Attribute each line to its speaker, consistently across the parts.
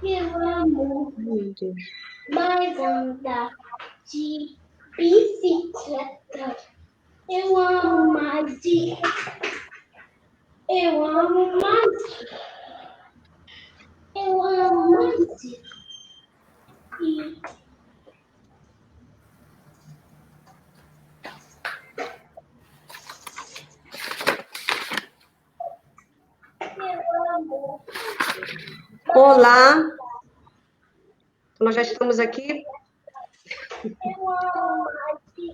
Speaker 1: Eu amo
Speaker 2: Meu Deus.
Speaker 1: mais andar de bicicleta. Eu amo mais de... Eu amo mais de... Eu amo mais de... E... Eu amo...
Speaker 2: Olá, nós já estamos aqui.
Speaker 1: Eu amo mais de...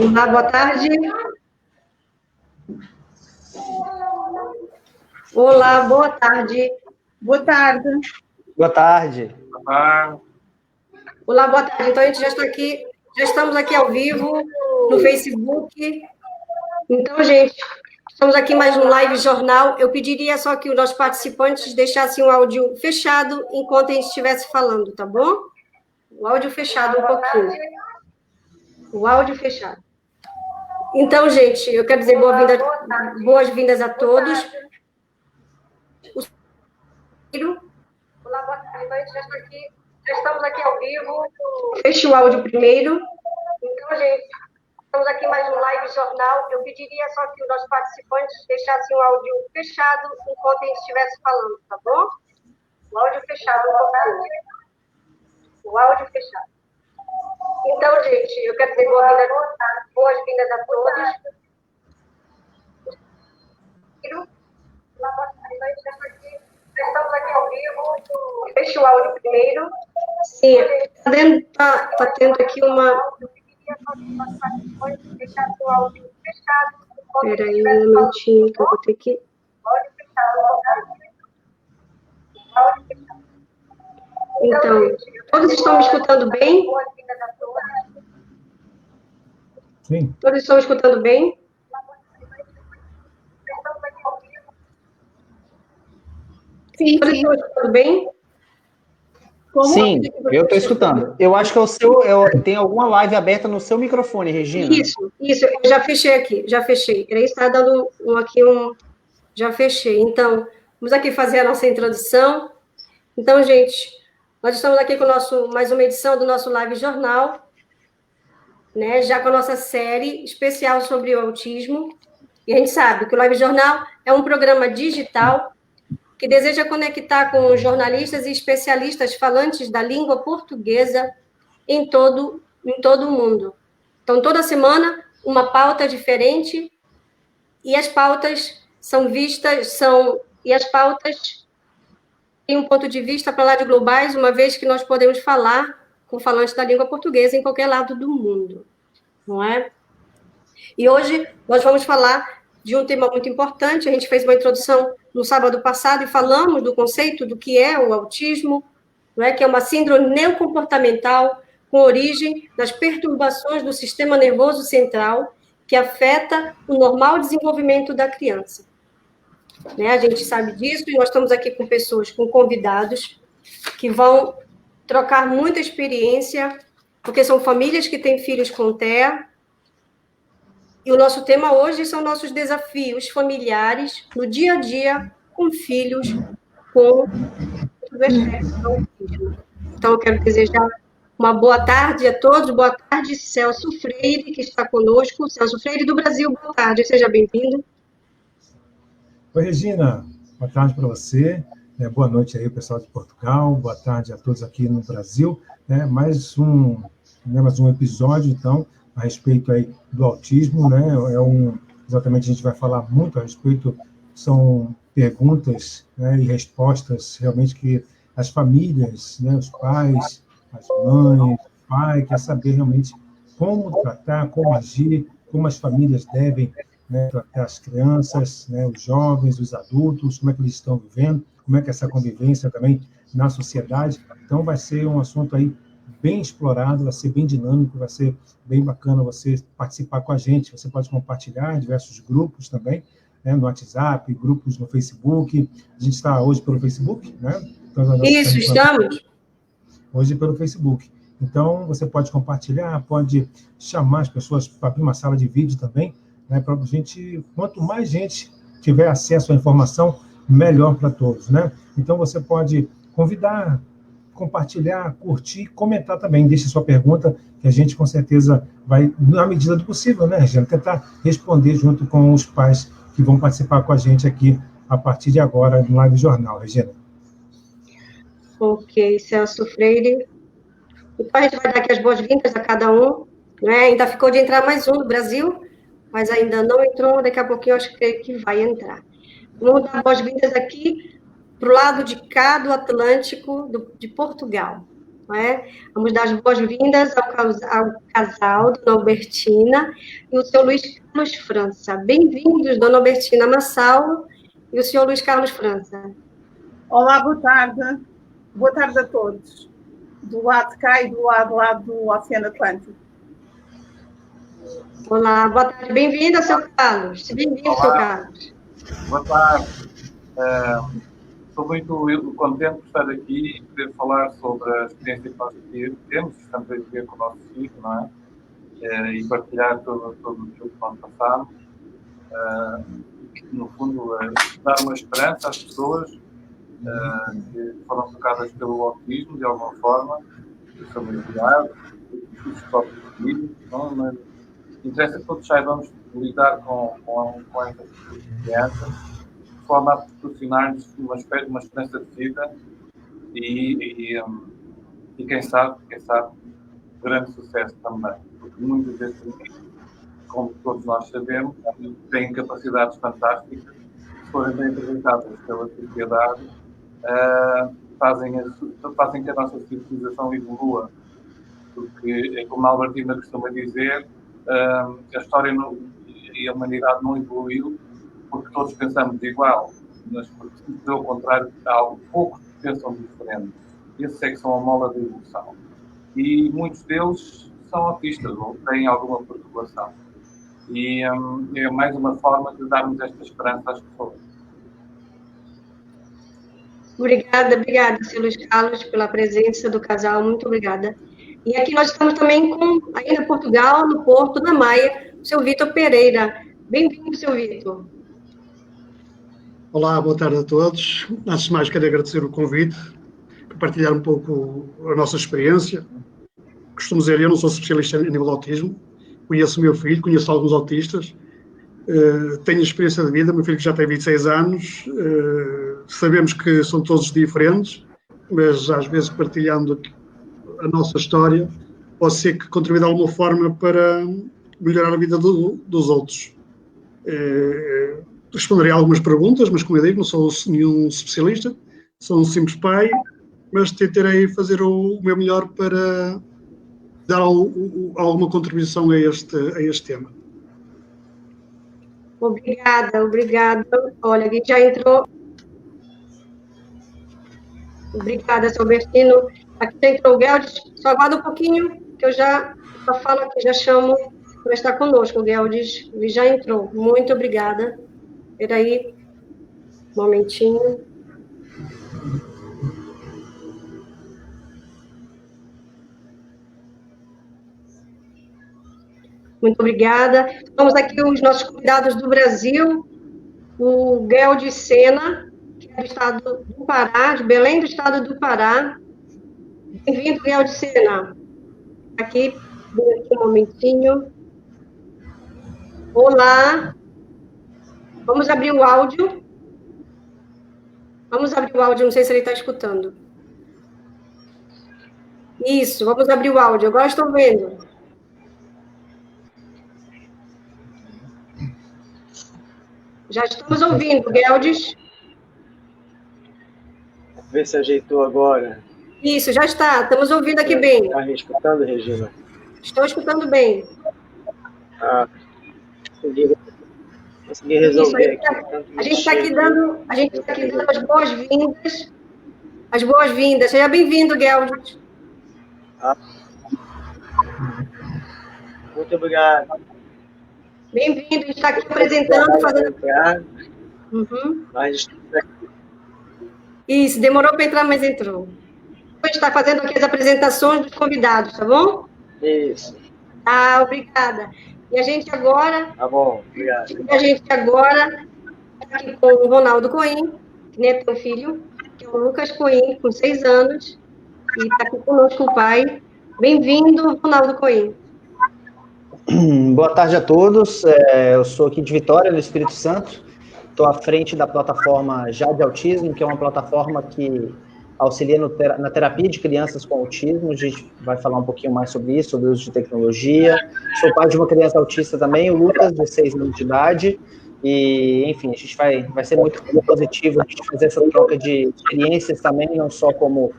Speaker 2: Olá, boa tarde. Olá, boa tarde.
Speaker 3: Boa tarde.
Speaker 4: Boa tarde.
Speaker 2: Olá, boa tarde. Então, a gente já está aqui, já estamos aqui ao vivo no Facebook. Então, gente, estamos aqui mais no Live Jornal. Eu pediria só que os nossos participantes deixassem o áudio fechado enquanto a gente estivesse falando, tá bom? O áudio fechado um pouquinho. O áudio fechado. Então, gente, eu quero dizer boas-vindas a todos. Olá, boa tarde. Então, a gente já está aqui, já estamos aqui ao vivo. Feche o áudio primeiro. Então, gente, estamos aqui mais no Live Jornal. Eu pediria só que os nossos participantes deixassem o áudio fechado enquanto a gente estivesse falando, tá bom? O áudio fechado um pouquinho. O áudio fechado. Então, gente, eu quero dizer boas-vindas a todos. Já estamos aqui ao vivo. Feche o áudio primeiro. Sim, está tendo aqui uma... Espera aí um minutinho que eu vou ter que... Então, todos estão me escutando bem?
Speaker 5: Sim.
Speaker 2: Todos estão me escutando bem?
Speaker 3: Sim,
Speaker 2: Todos
Speaker 3: sim.
Speaker 2: estão me escutando bem?
Speaker 4: Sim, eu estou escutando. Eu acho que é o seu. Tem alguma live aberta no seu microfone, Regina.
Speaker 2: Isso, eu já fechei aqui, já fechei. Ele está dando já fechei. Então, vamos aqui fazer a nossa introdução. Então, gente, nós estamos aqui com mais uma edição do nosso Live Jornal, né? Já com a nossa série especial sobre o autismo. E a gente sabe que o Live Jornal é um programa digital que deseja conectar com jornalistas e especialistas falantes da língua portuguesa em todo o mundo. Então, toda semana, uma pauta diferente, e as pautas são vistas, e as pautas têm um ponto de vista para lá de globais, uma vez que nós podemos falar com falantes da língua portuguesa em qualquer lado do mundo, não é? E hoje nós vamos falar de um tema muito importante. A gente fez uma introdução no sábado passado e falamos do conceito do que é o autismo, não é? Que é uma síndrome neocomportamental com origem nas perturbações do sistema nervoso central que afeta o normal desenvolvimento da criança. Né? A gente sabe disso e nós estamos aqui com convidados que vão trocar muita experiência, porque são famílias que têm filhos com TEA. E o nosso tema hoje são nossos desafios familiares no dia a dia com filhos com autismo. Então, eu quero desejar uma boa tarde a todos. Boa tarde, Celso Freire, que está conosco. Celso Freire, do Brasil, boa tarde. Seja bem-vindo.
Speaker 5: Oi, Regina. Boa tarde para você. Boa noite aí, pessoal de Portugal. Boa tarde a todos aqui no Brasil. Mais um episódio, então, a respeito aí do autismo, né? Exatamente, a gente vai falar muito a respeito, são perguntas, né, e respostas realmente que as famílias, né, os pais, as mães, o pai, quer saber realmente como tratar, como agir, como as famílias devem, né, tratar as crianças, né, os jovens, os adultos, como é que eles estão vivendo, como é que é essa convivência também na sociedade. Então, vai ser um assunto aí bem explorado, vai ser bem dinâmico, vai ser bem bacana você participar com a gente. Você pode compartilhar em diversos grupos também, né, no WhatsApp, grupos no Facebook. A gente está hoje pelo Facebook, né? Então,
Speaker 2: isso, estamos.
Speaker 5: Hoje pelo Facebook. Então, você pode compartilhar, pode chamar as pessoas para abrir uma sala de vídeo também, né, para a gente, quanto mais gente tiver acesso à informação, melhor para todos, né? Então, você pode convidar, compartilhar, curtir, comentar também. Deixe sua pergunta, que a gente, com certeza, vai, na medida do possível, né, Regina, tentar responder junto com os pais que vão participar com a gente aqui a partir de agora no Live Jornal. Regina.
Speaker 2: Ok, Celso Freire. Então, a gente vai dar aqui as boas-vindas a cada um, né? Ainda ficou de entrar mais um do Brasil, mas ainda não entrou, daqui a pouquinho eu acho que vai entrar. Vamos dar boas-vindas aqui para o lado de cá do Atlântico, de Portugal. Não é? Vamos dar as boas-vindas ao casal, Dona Albertina e o senhor Luiz Carlos França. Bem-vindos, Dona Albertina Massalo e o senhor Luiz Carlos França.
Speaker 3: Olá, boa tarde. Boa tarde a todos. Do lado de cá e do lado lá do Oceano Atlântico.
Speaker 2: Olá, boa tarde. Bem-vindo, seu Carlos. Bem-vindo, seu Carlos.
Speaker 6: Boa tarde. Estou muito contente de estar aqui e poder falar sobre a experiência que nós temos, estamos a viver com o nosso filho, não é? E partilhar todo aquilo que nós passamos. No fundo, dar uma esperança às pessoas que foram tocadas pelo autismo, de alguma forma, os familiares, os próprios filhos, mas interessa que todos saibamos lidar com essas crianças, de forma a proporcionar-lhes uma esperança de vida e quem sabe, grande sucesso também. Porque muitos destes meninos, como todos nós sabemos, têm capacidades fantásticas, se forem bem aproveitadas pela sociedade, fazem que a nossa civilização evolua. Porque, como a Albertina costuma dizer, a história e a humanidade não evoluiu porque todos pensamos igual, mas porque, pelo contrário, há poucos que pensam diferente. Esses é que são a mola da evolução. E muitos deles são autistas ou têm alguma perturbação. E é mais uma forma de darmos esta esperança às pessoas.
Speaker 2: Obrigada, Sr. Luiz Carlos, pela presença do casal, muito obrigada. E aqui nós estamos também ainda em Portugal, no Porto da Maia, o seu Vitor Pereira. Bem-vindo, seu Vitor.
Speaker 7: Olá, boa tarde a todos. Antes de mais, quero agradecer o convite, para partilhar um pouco a nossa experiência. Costumo dizer, eu não sou especialista em nível de autismo, conheço o meu filho, conheço alguns autistas, tenho experiência de vida, meu filho já tem 26 anos, sabemos que são todos diferentes, mas às vezes partilhando a nossa história, pode ser que contribua de alguma forma para melhorar a vida dos outros. Responderei a algumas perguntas, mas como eu digo, não sou nenhum especialista, sou um simples pai, mas tentarei fazer o meu melhor para dar alguma contribuição a este tema.
Speaker 2: Obrigada. Olha, aqui já entrou. Obrigada, seu Albertino. Aqui já entrou o Geldes. Só aguarda um pouquinho, que eu já falo aqui, já chamo para estar conosco. O Geldes já entrou. Muito obrigada. Espera aí, um momentinho. Muito obrigada. Vamos aqui os nossos convidados do Brasil, o Geldes Sena, que é do estado do Pará, de Belém do estado do Pará. Bem-vindo, Geldes Sena. Aqui um momentinho. Olá. Vamos abrir o áudio. Não sei se ele está escutando. Isso, vamos abrir o áudio. Agora estou vendo. Já estamos ouvindo, Geldes.
Speaker 8: Vê se ajeitou agora.
Speaker 2: Isso, já está. Estamos ouvindo aqui bem.
Speaker 8: Está me escutando, Regina?
Speaker 2: Estou escutando bem.
Speaker 8: Consegui resolver aqui.
Speaker 2: A gente está aqui dando as boas-vindas. As boas-vindas. Seja bem-vindo, Geldes.
Speaker 8: Muito obrigado.
Speaker 2: Bem-vindo. A gente está aqui apresentando, fazendo.
Speaker 8: Mas...
Speaker 2: Isso, demorou para entrar, mas entrou. A gente está fazendo aqui as apresentações dos convidados, tá bom?
Speaker 8: Isso.
Speaker 2: Obrigada. E a gente agora...
Speaker 8: Tá bom, obrigado.
Speaker 2: E a gente agora está aqui com o Ronaldo Coim, né, tem um filho, que é o Lucas Coim, com 6 anos, e está aqui conosco o pai. Bem-vindo, Ronaldo Coim.
Speaker 4: Boa tarde a todos. Eu sou aqui de Vitória, no Espírito Santo. Estou à frente da plataforma Jade Autismo, que é uma plataforma que auxilia na terapia de crianças com autismo. A gente vai falar um pouquinho mais sobre isso, sobre o uso de tecnologia. Sou pai de uma criança autista também, o Lucas, de 6 anos de idade. E, enfim, a gente vai ser muito positivo a gente fazer essa troca de experiências também, não só como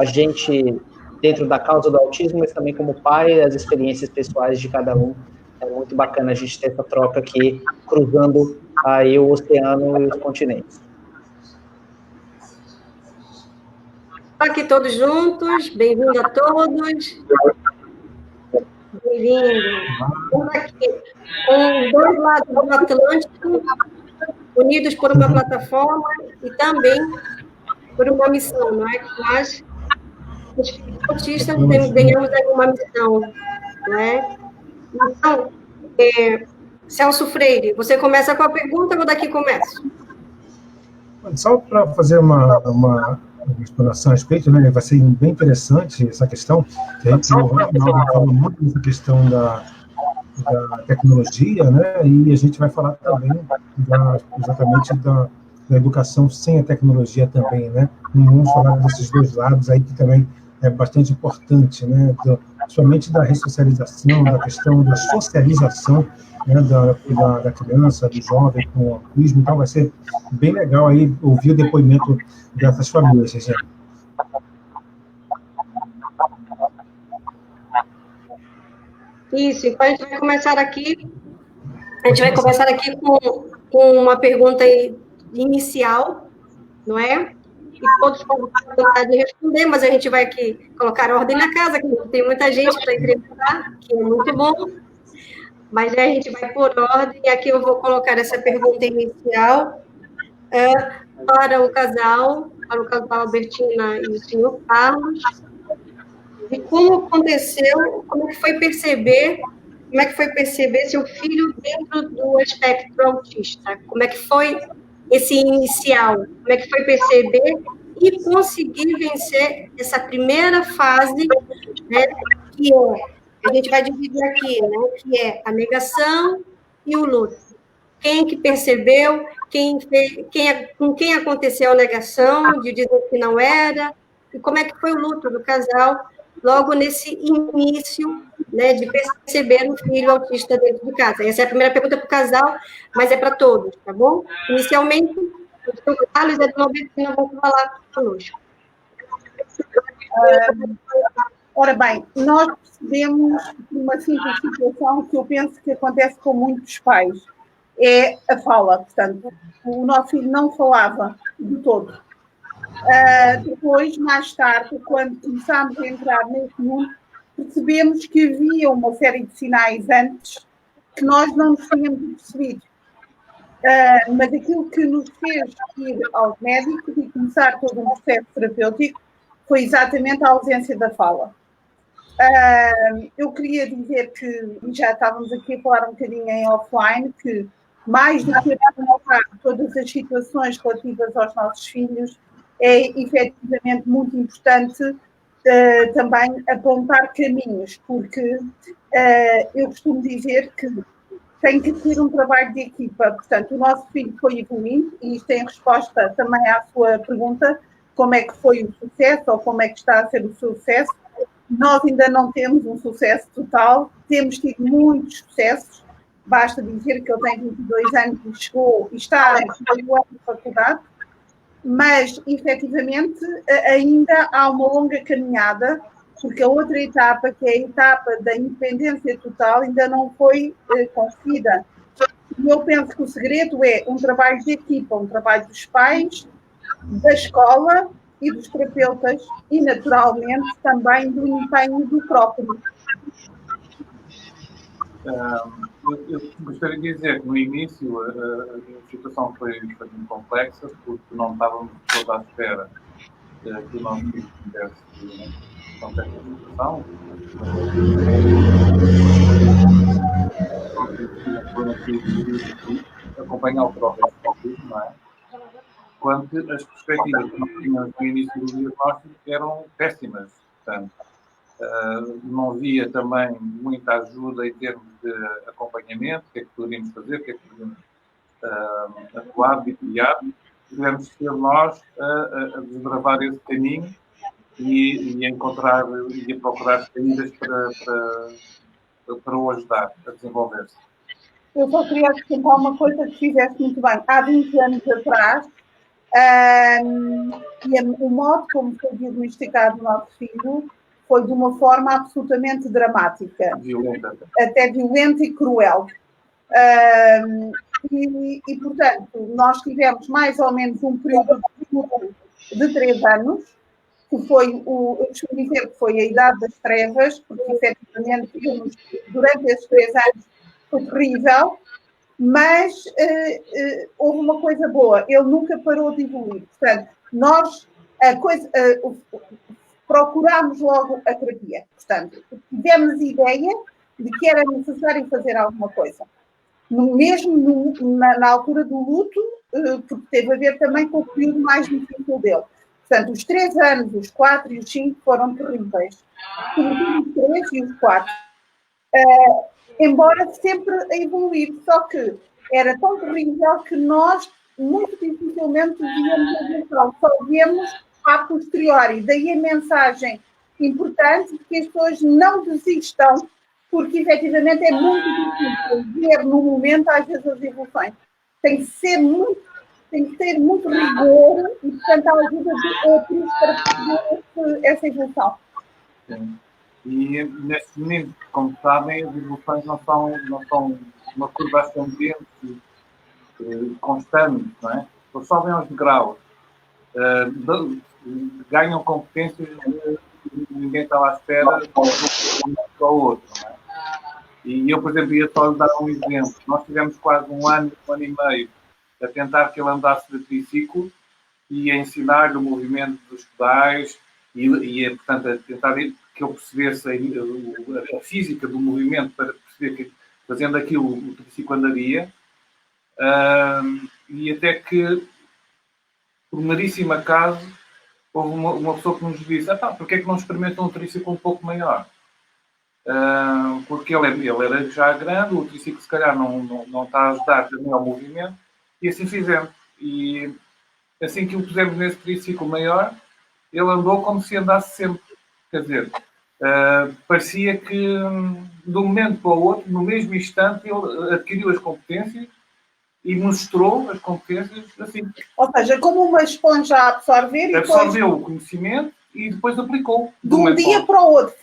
Speaker 4: agente dentro da causa do autismo, mas também como pai, as experiências pessoais de cada um. É muito bacana a gente ter essa troca aqui, cruzando aí o oceano e os continentes.
Speaker 2: Aqui todos juntos, bem-vindo a todos. Bem-vindo. Estamos aqui com 2 lados do Atlântico, unidos por uma plataforma e também por uma missão, não é? Nós, os autistas, ganhamos aí uma missão, né? Então, Celso Freire, você começa com a pergunta ou daqui começo?
Speaker 5: Só para fazer uma exploração a respeito, né? Vai ser bem interessante essa questão, que a gente fala muito dessa questão da tecnologia, né? E a gente vai falar também exatamente da educação sem a tecnologia também, né? Vamos falar desses 2 lados aí que também é bastante importante, né? Principalmente da ressocialização, da questão da socialização, né? da criança, do jovem com autismo. Então vai ser bem legal aí ouvir o depoimento dessas famílias, Regina.
Speaker 2: Isso, então a gente vai começar aqui com uma pergunta inicial, não é? E todos podem vontade de responder, mas a gente vai aqui colocar ordem na casa, que tem muita gente para entrevistar, que é muito bom. Mas a gente vai por ordem, e aqui eu vou colocar essa pergunta inicial para o casal Albertina e o senhor Carlos. E como aconteceu, como é que foi perceber seu filho dentro do espectro autista? Como é que foi esse inicial? Como é que foi perceber e conseguir vencer essa primeira fase, né, que a gente vai dividir aqui, né, que é a negação e o luto. Quem que percebeu, com quem aconteceu a negação, de dizer que não era, e como é que foi o luto do casal logo nesse início, né, de perceber um filho autista dentro de casa. Essa é a primeira pergunta para o casal, mas é para todos, tá bom? Inicialmente, o Carlos e a dona Albertina vão falar conosco.
Speaker 3: Ora bem, nós percebemos uma simples situação que eu penso que acontece com muitos pais. É a fala, portanto, o nosso filho não falava de todo. Depois, mais tarde, quando começámos a entrar neste mundo, percebemos que havia uma série de sinais antes que nós não nos tínhamos percebido. Mas aquilo que nos fez ir aos médicos e começar todo um processo terapêutico foi exatamente a ausência da fala. Eu queria dizer que, já estávamos aqui a falar um bocadinho em offline, que mais do que apontar todas as situações relativas aos nossos filhos, é efetivamente muito importante também apontar caminhos, porque eu costumo dizer que tem que ser um trabalho de equipa. Portanto, o nosso filho foi evoluindo, e isto em resposta também à sua pergunta, como é que foi o sucesso, ou como é que está a ser o sucesso. Nós ainda não temos um sucesso total, temos tido muitos sucessos, basta dizer que eu tenho 22 anos e chegou e está no ano de faculdade, mas, efetivamente, ainda há uma longa caminhada, porque a outra etapa, que é a etapa da independência total, ainda não foi conseguida. E eu penso que o segredo é um trabalho de equipa, um trabalho dos pais, da escola e dos terapeutas, e, naturalmente, também do empenho do próprio.
Speaker 6: Eu gostaria de dizer que no início a situação foi muito complexa, porque não estávamos todos à espera que o nosso filho tivesse essa situação. Foi uma crise de acompanhar o próprio autismo, não é? quando as perspectivas que nós tínhamos no início do diagnóstico eram péssimas. Portanto, não havia também muita ajuda em termos de acompanhamento, o que é que poderíamos fazer, o que é que poderíamos atuar de imediato. Tivemos que ser nós a desbravar esse caminho e a encontrar e a procurar saídas para o ajudar a desenvolver-se.
Speaker 3: Eu só queria acrescentar uma coisa que fizeste muito bem. Há 20 anos atrás, o modo como foi diagnosticado o nosso filho foi de uma forma absolutamente dramática.
Speaker 6: Violenta.
Speaker 3: Até violenta e cruel. E, portanto, nós tivemos mais ou menos um período de 3 anos, que foi eu costumo dizer que foi a idade das trevas, porque efetivamente durante esses 3 anos foi terrível, mas houve uma coisa boa, ele nunca parou de evoluir. Portanto, nós procurámos logo a terapia. Portanto, tivemos ideia de que era necessário fazer alguma coisa. Mesmo na altura do luto, porque teve a ver também com o período mais difícil dele. Portanto, os 3 anos, os 4 e os 5 foram terríveis. Os 3 e os 4. Embora sempre a evoluir, só que era tão terrível que nós muito dificilmente víamos a evolução, só vemos a posteriori. Daí a mensagem importante de que as pessoas não desistam, porque efetivamente é muito difícil ver no momento, às vezes, as evoluções. Tem que ter muito rigor e, portanto, a ajuda de outros para fazer essa evolução.
Speaker 6: Sim. E neste momento, como sabem, as evoluções não são uma curva ascendente constante, não é? Eles sobem aos degraus, ganham competências que ninguém estava à espera de um ao outro, não é? E eu, por exemplo, ia só lhe dar um exemplo. Nós tivemos quase um ano e meio a tentar que ele andasse de triciclo e a ensinar-lhe o movimento dos pedais portanto, a tentar que ele percebesse a física do movimento para perceber que, fazendo aquilo, o triciclo andaria. E até que, por raríssimo acaso, houve uma pessoa que nos disse: porque é que não experimentam um triciclo um pouco maior? Porque ele era já grande, o triciclo se calhar não está a ajudar também ao movimento, e assim fizemos. E assim que o pusemos nesse triciclo maior, ele andou como se andasse sempre. Quer dizer, parecia que de um momento para o outro, no mesmo instante, ele adquiriu as competências e mostrou as competências assim.
Speaker 3: Ou seja, como uma esponja a absorver e
Speaker 6: absorveu o conhecimento e depois aplicou.
Speaker 3: De um dia para o outro.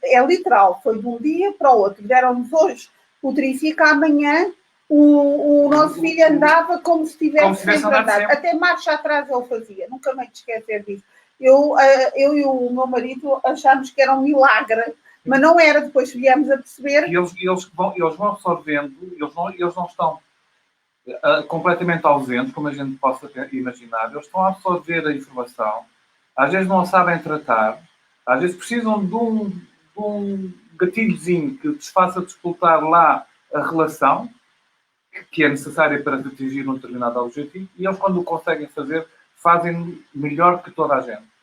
Speaker 3: É literal, foi de um dia para o outro. Deram-nos hoje o triciclo, amanhã o nosso filho andava como se tivesse sempre andado. Até marcha atrás ele fazia, nunca me esquecer disso. Eu e o meu marido achámos que era um milagre, mas não era, depois viemos a perceber.
Speaker 6: E eles vão absorvendo, eles não estão completamente ausentes, como a gente possa imaginar. Eles estão a absorver a informação, às vezes não a sabem tratar, às vezes precisam de um gatilhozinho que lhes faça disputar lá a relação que é necessária para atingir um determinado objetivo, e eles, quando o conseguem fazer, fazem melhor que toda a gente.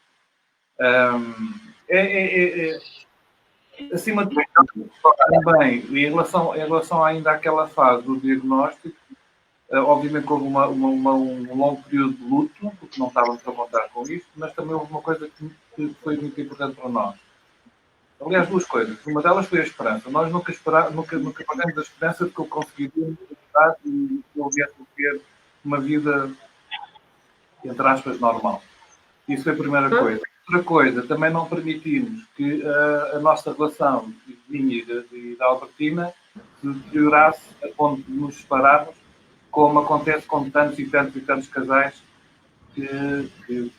Speaker 6: Acima de tudo, também, em relação ainda àquela fase do diagnóstico, obviamente houve um longo período de luto, porque não estávamos a contar com isto, mas também houve uma coisa que foi muito importante para nós. Aliás, 2 coisas. Uma delas foi a esperança. Nós nunca perdemos a esperança de que eu conseguiria mudar e que eu viesse a ter uma vida, entre aspas, normal. Isso foi a primeira coisa. Outra coisa, também não permitimos que a nossa relação, minha e da Albertina, se deteriorasse a ponto de nos separarmos, como acontece com tantos e tantos casais que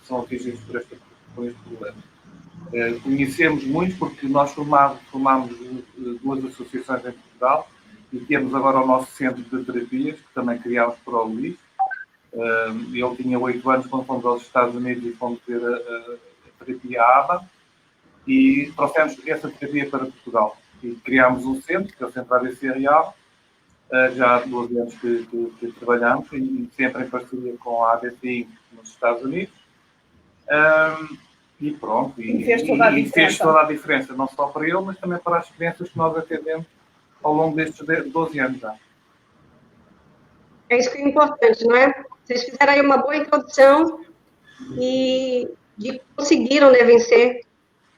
Speaker 6: são atingidos por este problema. Conhecemos muitos porque nós formámos 2 associações em Portugal e temos agora o nosso centro de terapias, que também criámos para o Luís. Ele tinha 8 anos quando fomos aos Estados Unidos e fomos ver a terapia ABA e trouxemos essa terapia para Portugal. E criámos um centro, que é o Centro ABC Real, já há 12 anos que trabalhamos e sempre em parceria com a ABCI nos Estados Unidos. E pronto,
Speaker 3: E fez toda a diferença.
Speaker 6: Não só para ele, mas também para as crianças que nós atendemos ao longo destes 12 anos já.
Speaker 2: É isso que é importante, não é? Vocês fizeram aí uma boa introdução e conseguiram, né, vencer,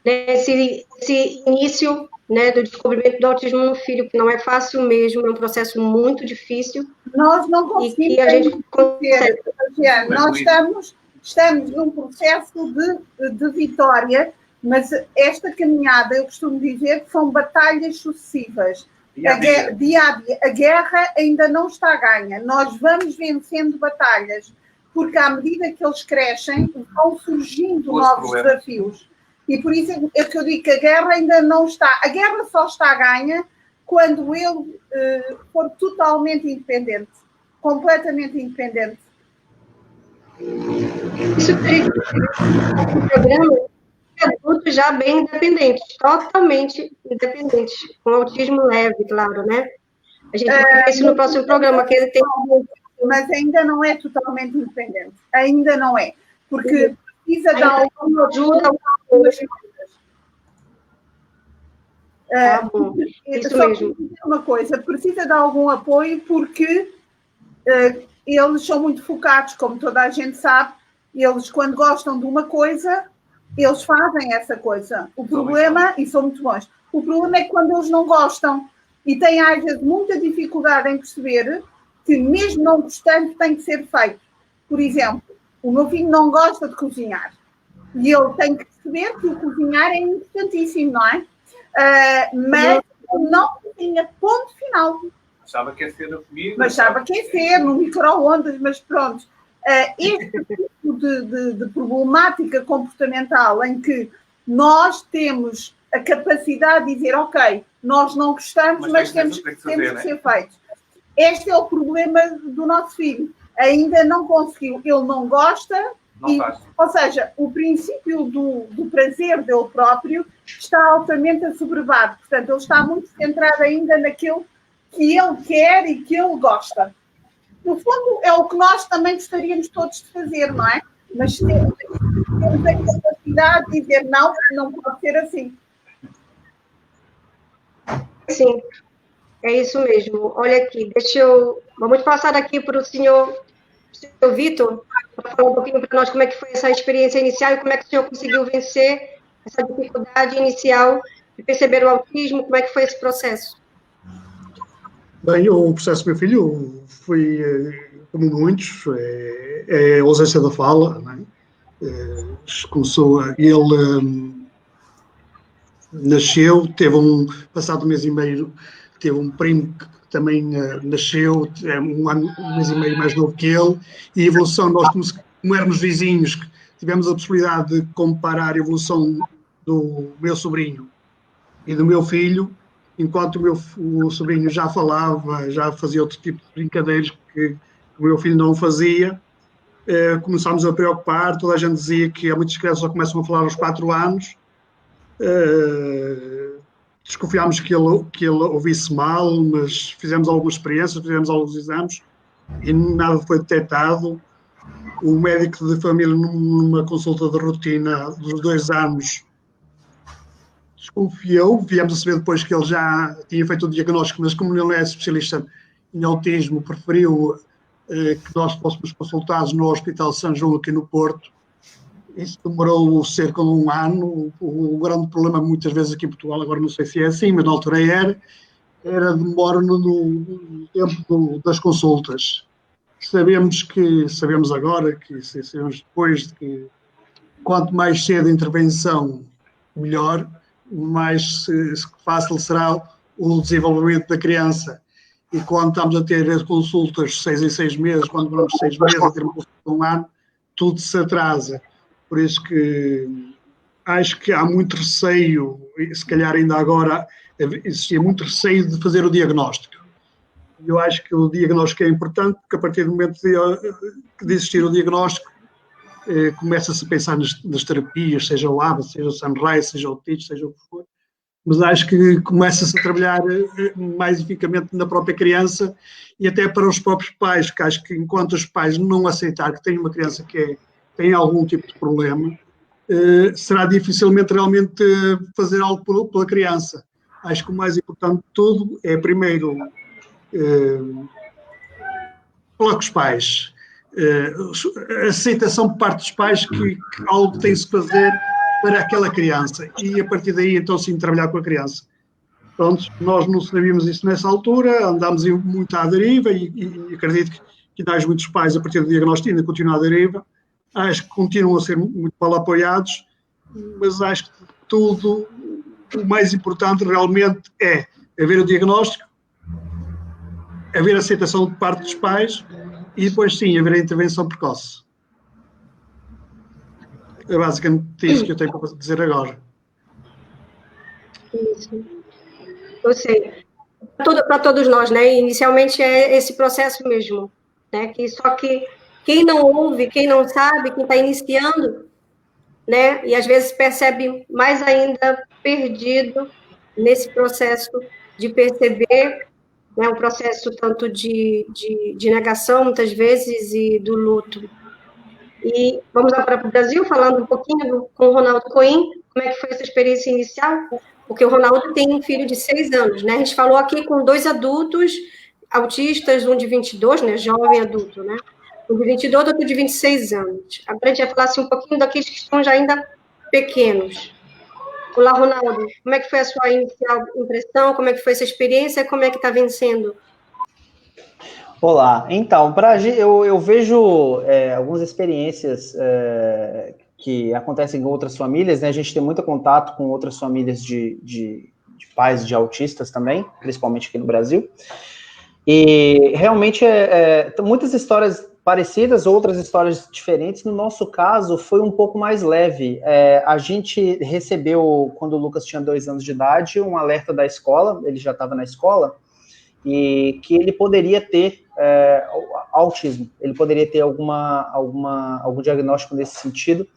Speaker 2: né, esse início, né, do descobrimento do autismo no filho, que não é fácil mesmo, é um processo muito difícil.
Speaker 3: Nós não conseguimos.
Speaker 2: E a gente consegue.
Speaker 3: Nós estamos num processo de vitória, mas esta caminhada, eu costumo dizer que são batalhas sucessivas. Dia a dia. A guerra ainda não está ganha. Nós vamos vencendo batalhas, porque à medida que eles crescem, vão surgindo novos desafios. E por isso é que eu digo que a guerra ainda não está. A guerra só está ganha quando ele for totalmente independente, completamente independente.
Speaker 2: Isso é um programa de adultos já bem independentes, totalmente independentes, com autismo leve, claro, né? A gente vai ver isso no próximo programa, que ele tem...
Speaker 3: Mas ainda não é totalmente independente. Ainda não é. Porque precisa de alguma ajuda.
Speaker 2: Isso
Speaker 3: só
Speaker 2: mesmo.
Speaker 3: Uma coisa, precisa de algum apoio porque eles são muito focados, como toda a gente sabe. Eles, quando gostam de uma coisa, eles fazem essa coisa. O problema, e são muito bons, o problema é que quando eles não gostam e têm, às vezes, muita dificuldade em perceber que, mesmo não gostando, tem que ser feito. Por exemplo, o meu filho não gosta de cozinhar. E ele tem que perceber que o cozinhar é importantíssimo, não é? Mas não cozinha, ponto final.
Speaker 6: Achava que ia ser a comida.
Speaker 3: Mas achava que ia ser, no micro-ondas, mas pronto. Este tipo de problemática comportamental em que nós temos a capacidade de dizer, ok, nós não gostamos, mas temos que ser feitos. Este é o problema do nosso filho. Ainda não conseguiu, ele não gosta, ou seja, o princípio do prazer dele próprio está altamente assoberbado. Portanto, ele está muito centrado ainda naquilo que ele quer e que ele gosta. No fundo, é o que nós também gostaríamos todos de fazer, não é? Mas temos a capacidade de dizer não pode ser assim.
Speaker 2: Sim, é isso mesmo. Olha aqui, vamos passar aqui para o senhor Vitor, para falar um pouquinho para nós como é que foi essa experiência inicial e como é que o senhor conseguiu vencer essa dificuldade inicial de perceber o autismo, como é que foi esse processo?
Speaker 7: Bem, o processo do meu filho foi, como muitos, é a ausência da fala, não é? Ele nasceu, passado um mês e meio, teve um primo que também nasceu, um mês e meio mais novo que ele, e a evolução, nós como éramos vizinhos, tivemos a possibilidade de comparar a evolução do meu sobrinho e do meu filho, enquanto o sobrinho já falava, já fazia outro tipo de brincadeiras que o meu filho não fazia, começámos a preocupar, toda a gente dizia que há muitas crianças só começam a falar aos 4 anos, desconfiámos que ele ouvisse mal, mas fizemos algumas experiências, fizemos alguns exames e nada foi detectado. O médico de família, numa consulta de rotina dos 2 anos, desconfiou, viemos a saber depois que ele já tinha feito o diagnóstico, mas como ele não é especialista em autismo, preferiu que nós fôssemos consultados no Hospital São João aqui no Porto. Isso demorou cerca de 1 ano. O grande problema muitas vezes aqui em Portugal, agora não sei se é assim, mas na altura era demora no tempo das consultas. Sabemos agora, sabemos depois de que quanto mais cedo a intervenção, melhor, mais fácil será o desenvolvimento da criança. E quando estamos a ter as consultas 6 em 6 meses, quando demoramos 6 meses a ter uma consulta de 1 ano, tudo se atrasa. Por isso que acho que há muito receio, se calhar ainda agora existia muito receio de fazer o diagnóstico. Eu acho que o diagnóstico é importante, porque a partir do momento de existir o diagnóstico, começa-se a pensar nas terapias, seja o ABA, seja o Sunrise, seja o TEACH, seja o que for, mas acho que começa-se a trabalhar mais eficazmente na própria criança e até para os próprios pais, que acho que enquanto os pais não aceitar que tem uma criança que tem algum tipo de problema, será dificilmente realmente fazer algo pela criança. Acho que o mais importante de tudo é, primeiro, falar com os pais, a aceitação por parte dos pais que algo tem-se fazer para aquela criança e a partir daí então sim trabalhar com a criança. Pronto, nós não sabíamos isso nessa altura, andámos muito à deriva e acredito que ainda há muitos pais a partir do diagnóstico ainda continuam à deriva, acho que continuam a ser muito mal apoiados, mas acho que tudo, o mais importante realmente é haver o diagnóstico, haver a aceitação de parte dos pais e depois sim haver a intervenção precoce. É basicamente isso que eu tenho para dizer agora.
Speaker 2: Isso. Eu sei. Para todos nós, né? Inicialmente é esse processo mesmo, né? Só que quem não ouve, quem não sabe, quem está iniciando, né? E às vezes percebe mais ainda perdido nesse processo de perceber, né? Um processo tanto de negação, muitas vezes, e do luto. E vamos agora para o Brasil, falando um pouquinho com o Ronaldo Coim, como é que foi essa experiência inicial? Porque o Ronaldo tem um filho de 6 anos, né? A gente falou aqui com 2 adultos autistas, um de 22, né? Jovem adulto, né? Um de 22, outro de 26 anos. Agora a gente vai falar assim, um pouquinho daqueles que estão já ainda pequenos. Olá, Ronaldo, como é que foi a sua inicial impressão? Como é que foi essa experiência? Como é que está vencendo?
Speaker 4: Olá, então, eu vejo algumas experiências que acontecem com outras famílias, né? A gente tem muito contato com outras famílias de pais de autistas também, principalmente aqui no Brasil, e realmente muitas histórias parecidas, outras histórias diferentes. No nosso caso, foi um pouco mais leve. A gente recebeu, quando o Lucas tinha 2 anos de idade, um alerta da escola, ele já estava na escola, e que ele poderia ter autismo, ele poderia ter algum diagnóstico nesse sentido,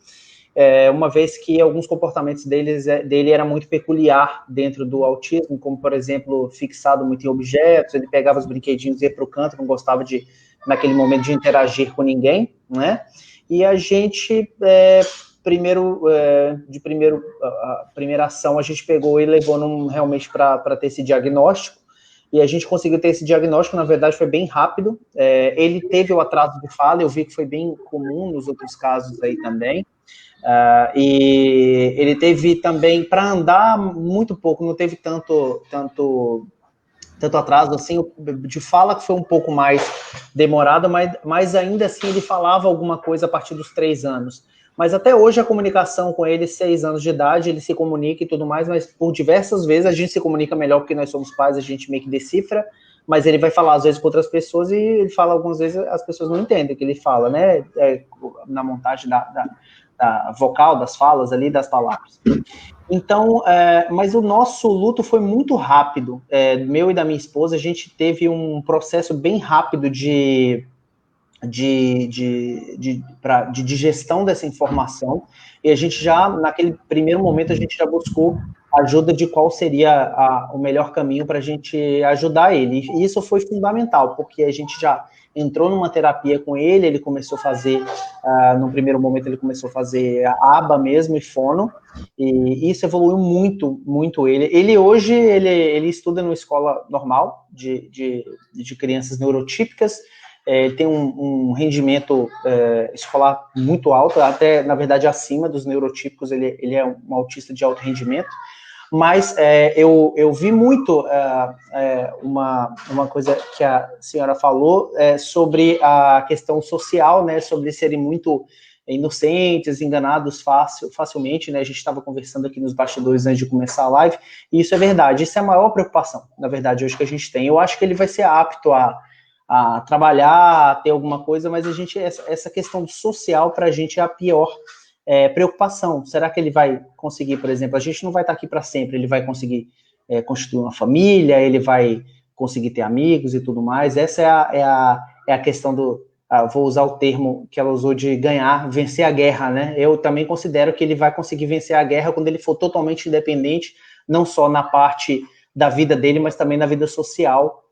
Speaker 4: uma vez que alguns comportamentos dele era muito peculiar dentro do autismo, como, por exemplo, fixado muito em objetos, ele pegava os brinquedinhos e ia para o canto, não gostava naquele momento, de interagir com ninguém, né? E a gente, a primeira ação, a gente pegou e levou realmente para ter esse diagnóstico, e a gente conseguiu ter esse diagnóstico, na verdade foi bem rápido. Ele teve o atraso de fala, eu vi que foi bem comum nos outros casos aí também, e ele teve também, para andar, muito pouco, não teve tanto atraso assim, de fala, que foi um pouco mais demorado, mas ainda assim ele falava alguma coisa a partir dos 3 anos. Mas até hoje a comunicação com ele, 6 anos de idade, ele se comunica e tudo mais, mas por diversas vezes a gente se comunica melhor porque nós somos pais, a gente meio que decifra, mas ele vai falar às vezes com outras pessoas e ele fala algumas vezes, as pessoas não entendem o que ele fala, né? Na montagem da vocal, das falas ali, das palavras. Então, mas o nosso luto foi muito rápido, meu e da minha esposa, a gente teve um processo bem rápido de digestão dessa informação, e a gente já, naquele primeiro momento, a gente já buscou ajuda de qual seria o melhor caminho para a gente ajudar ele, e isso foi fundamental, porque a gente já entrou numa terapia com ele começou a fazer, no primeiro momento ele começou a fazer a aba mesmo, e fono, e isso evoluiu muito, muito ele hoje, ele estuda numa escola normal, de crianças neurotípicas, ele tem um rendimento escolar muito alto, até, na verdade, acima dos neurotípicos, ele é um autista de alto rendimento, mas eu vi muito uma coisa que a senhora falou sobre a questão social, né, sobre serem muito inocentes, enganados facilmente, né, a gente estava conversando aqui nos bastidores antes de começar a live, e isso é verdade, isso é a maior preocupação, na verdade, hoje que a gente tem. Eu acho que ele vai ser apto a trabalhar, a ter alguma coisa, mas essa questão social para a gente é a pior preocupação. Será que ele vai conseguir, por exemplo, a gente não vai estar aqui para sempre, ele vai conseguir constituir uma família, ele vai conseguir ter amigos e tudo mais? Essa é a questão vou usar o termo que ela usou de vencer a guerra, né? Eu também considero que ele vai conseguir vencer a guerra quando ele for totalmente independente não só na parte da vida dele, mas também na vida social,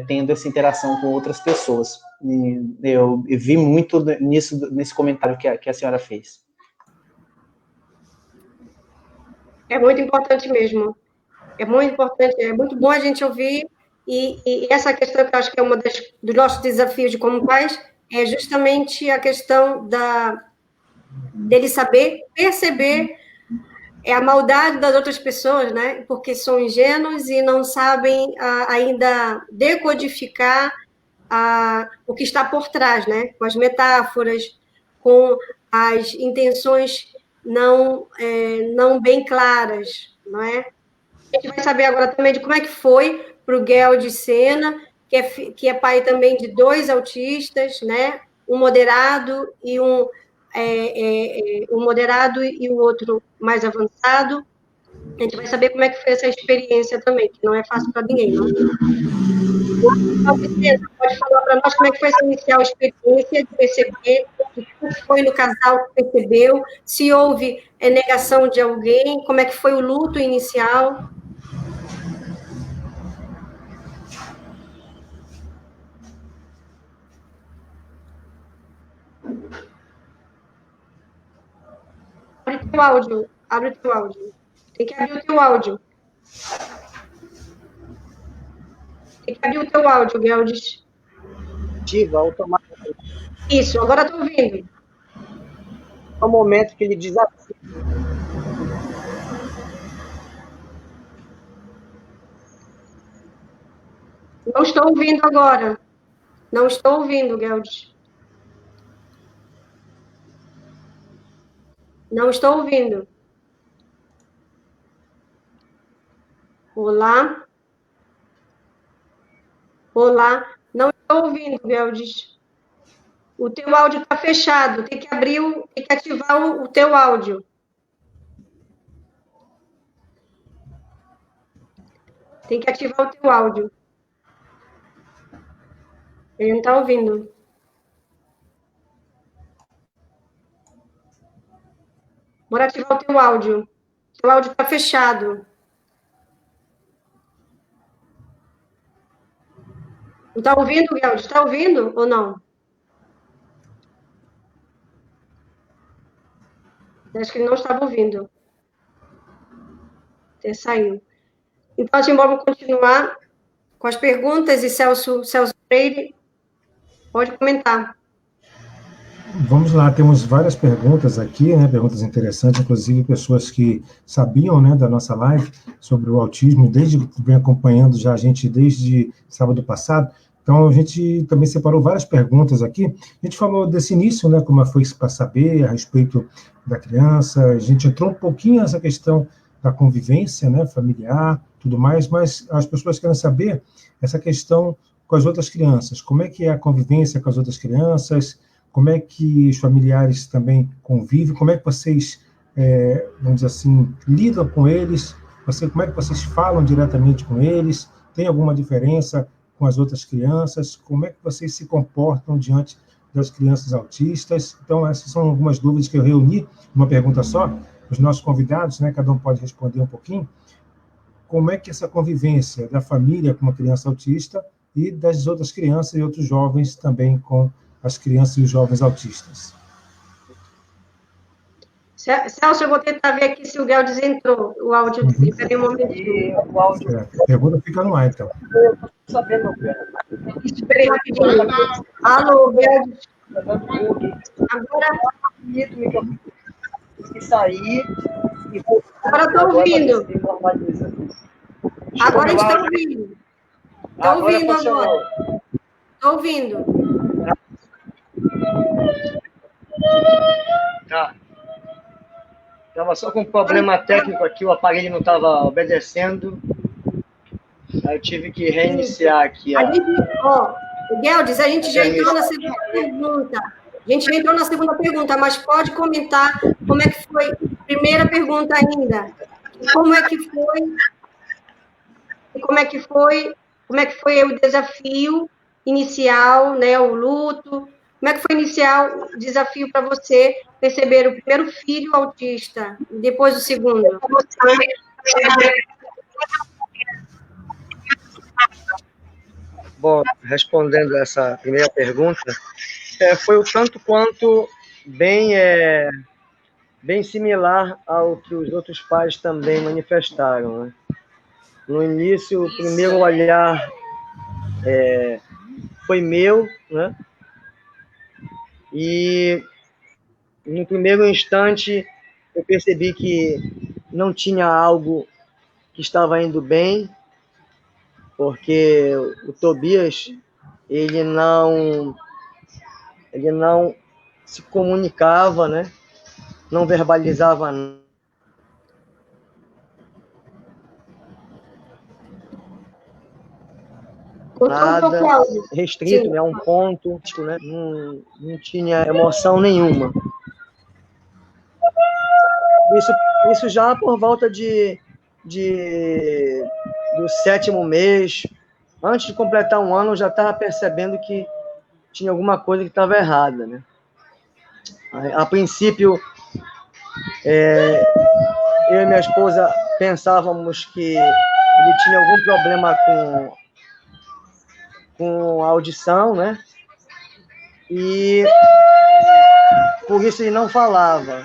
Speaker 4: tendo essa interação com outras pessoas. E eu vi muito nisso, nesse comentário que a senhora fez.
Speaker 2: É muito importante mesmo. É muito importante, é muito bom a gente ouvir, e essa questão que eu acho que é uma dos nossos desafios de como pais, é justamente a questão dele saber perceber a maldade das outras pessoas, né? Porque são ingênuos e não sabem ainda decodificar o que está por trás, né? Com as metáforas, com as intenções não bem claras, não é? A gente vai saber agora também de como é que foi para o Guel de Sena, que é pai também de 2 autistas, né? Um moderado e um moderado e o outro mais avançado. A gente vai saber como é que foi essa experiência também, que não é fácil para ninguém, não. Pode falar para nós como é que foi essa inicial experiência de perceber o que foi no casal que percebeu, se houve negação de alguém, como é que foi o luto inicial. Abre teu áudio. Tem que abrir o teu áudio. Tem que abrir o teu áudio, Gueldes.
Speaker 8: Ativa automática.
Speaker 2: Isso, agora estou ouvindo.
Speaker 8: É o momento que ele desafia.
Speaker 2: Não estou ouvindo agora. Não estou ouvindo, Gueldes. Não estou ouvindo. Olá? Olá? Não estou ouvindo, Gueldes. O teu áudio está fechado. Tem que tem que ativar o teu áudio. Tem que ativar o teu áudio. Ele não está ouvindo. Bora ativar o teu áudio. O teu áudio está fechado. Não está ouvindo, Gueldes? Está ouvindo ou não? Acho que ele não estava ouvindo. Até saiu. Então, assim, vamos continuar com as perguntas, e Celso Freire pode comentar.
Speaker 5: Vamos lá, temos várias perguntas aqui, né? Perguntas interessantes, inclusive pessoas que sabiam, né, da nossa live sobre o autismo, desde que vem acompanhando já a gente desde sábado passado. Então, a gente também separou várias perguntas aqui. A gente falou desse início, né, como foi para saber a respeito da criança. A gente entrou um pouquinho nessa questão da convivência, né, familiar, tudo mais, mas as pessoas querem saber essa questão com as outras crianças. Como é que é a convivência com as outras crianças? Como é que os familiares também convivem? Como é que vocês, vamos dizer assim, lidam com eles? Como é que vocês falam diretamente com eles? Tem alguma diferença com as outras crianças? Como é que vocês se comportam diante das crianças autistas? Então, essas são algumas dúvidas que eu reuni numa pergunta só. Os nossos convidados, né, cada um pode responder um pouquinho. Como é que essa convivência da família com uma criança autista e das outras crianças e outros jovens também com as crianças e os jovens autistas?
Speaker 2: Celso, eu vou tentar ver aqui se o Gueldes entrou. O áudio dele, peraí um momentinho.
Speaker 5: A pergunta fica no ar, então.
Speaker 2: Esperei rapidinho. Alô, Gueldes. Agora...
Speaker 8: sair e
Speaker 2: agora estou ouvindo. Agora a gente está ouvindo. Estou ouvindo agora. Estou ouvindo.
Speaker 8: Tá. Estava só com um problema técnico aqui, o aparelho não estava obedecendo. Aí eu tive que reiniciar aqui.
Speaker 2: Gueldes, a gente já entrou na segunda pergunta. Mas pode comentar como é que foi. Primeira pergunta ainda. Como é que foi o desafio inicial, né, o luto? Como é que foi inicial o desafio para você perceber o primeiro filho autista, depois o segundo?
Speaker 8: Bom, respondendo essa primeira pergunta, foi o tanto quanto bem similar ao que os outros pais também manifestaram, né? No início, o primeiro olhar foi meu, né? E no primeiro instante eu percebi que não tinha algo que estava indo bem, porque o Tobias ele não se comunicava, né? Não verbalizava nada, restrito, né, a um ponto, né, não tinha emoção nenhuma. Isso já por volta do 7º mês, antes de completar um ano, eu já estava percebendo que tinha alguma coisa que estava errada, né? A princípio, eu e minha esposa pensávamos que ele tinha algum problema com a audição, né? E por isso ele não falava.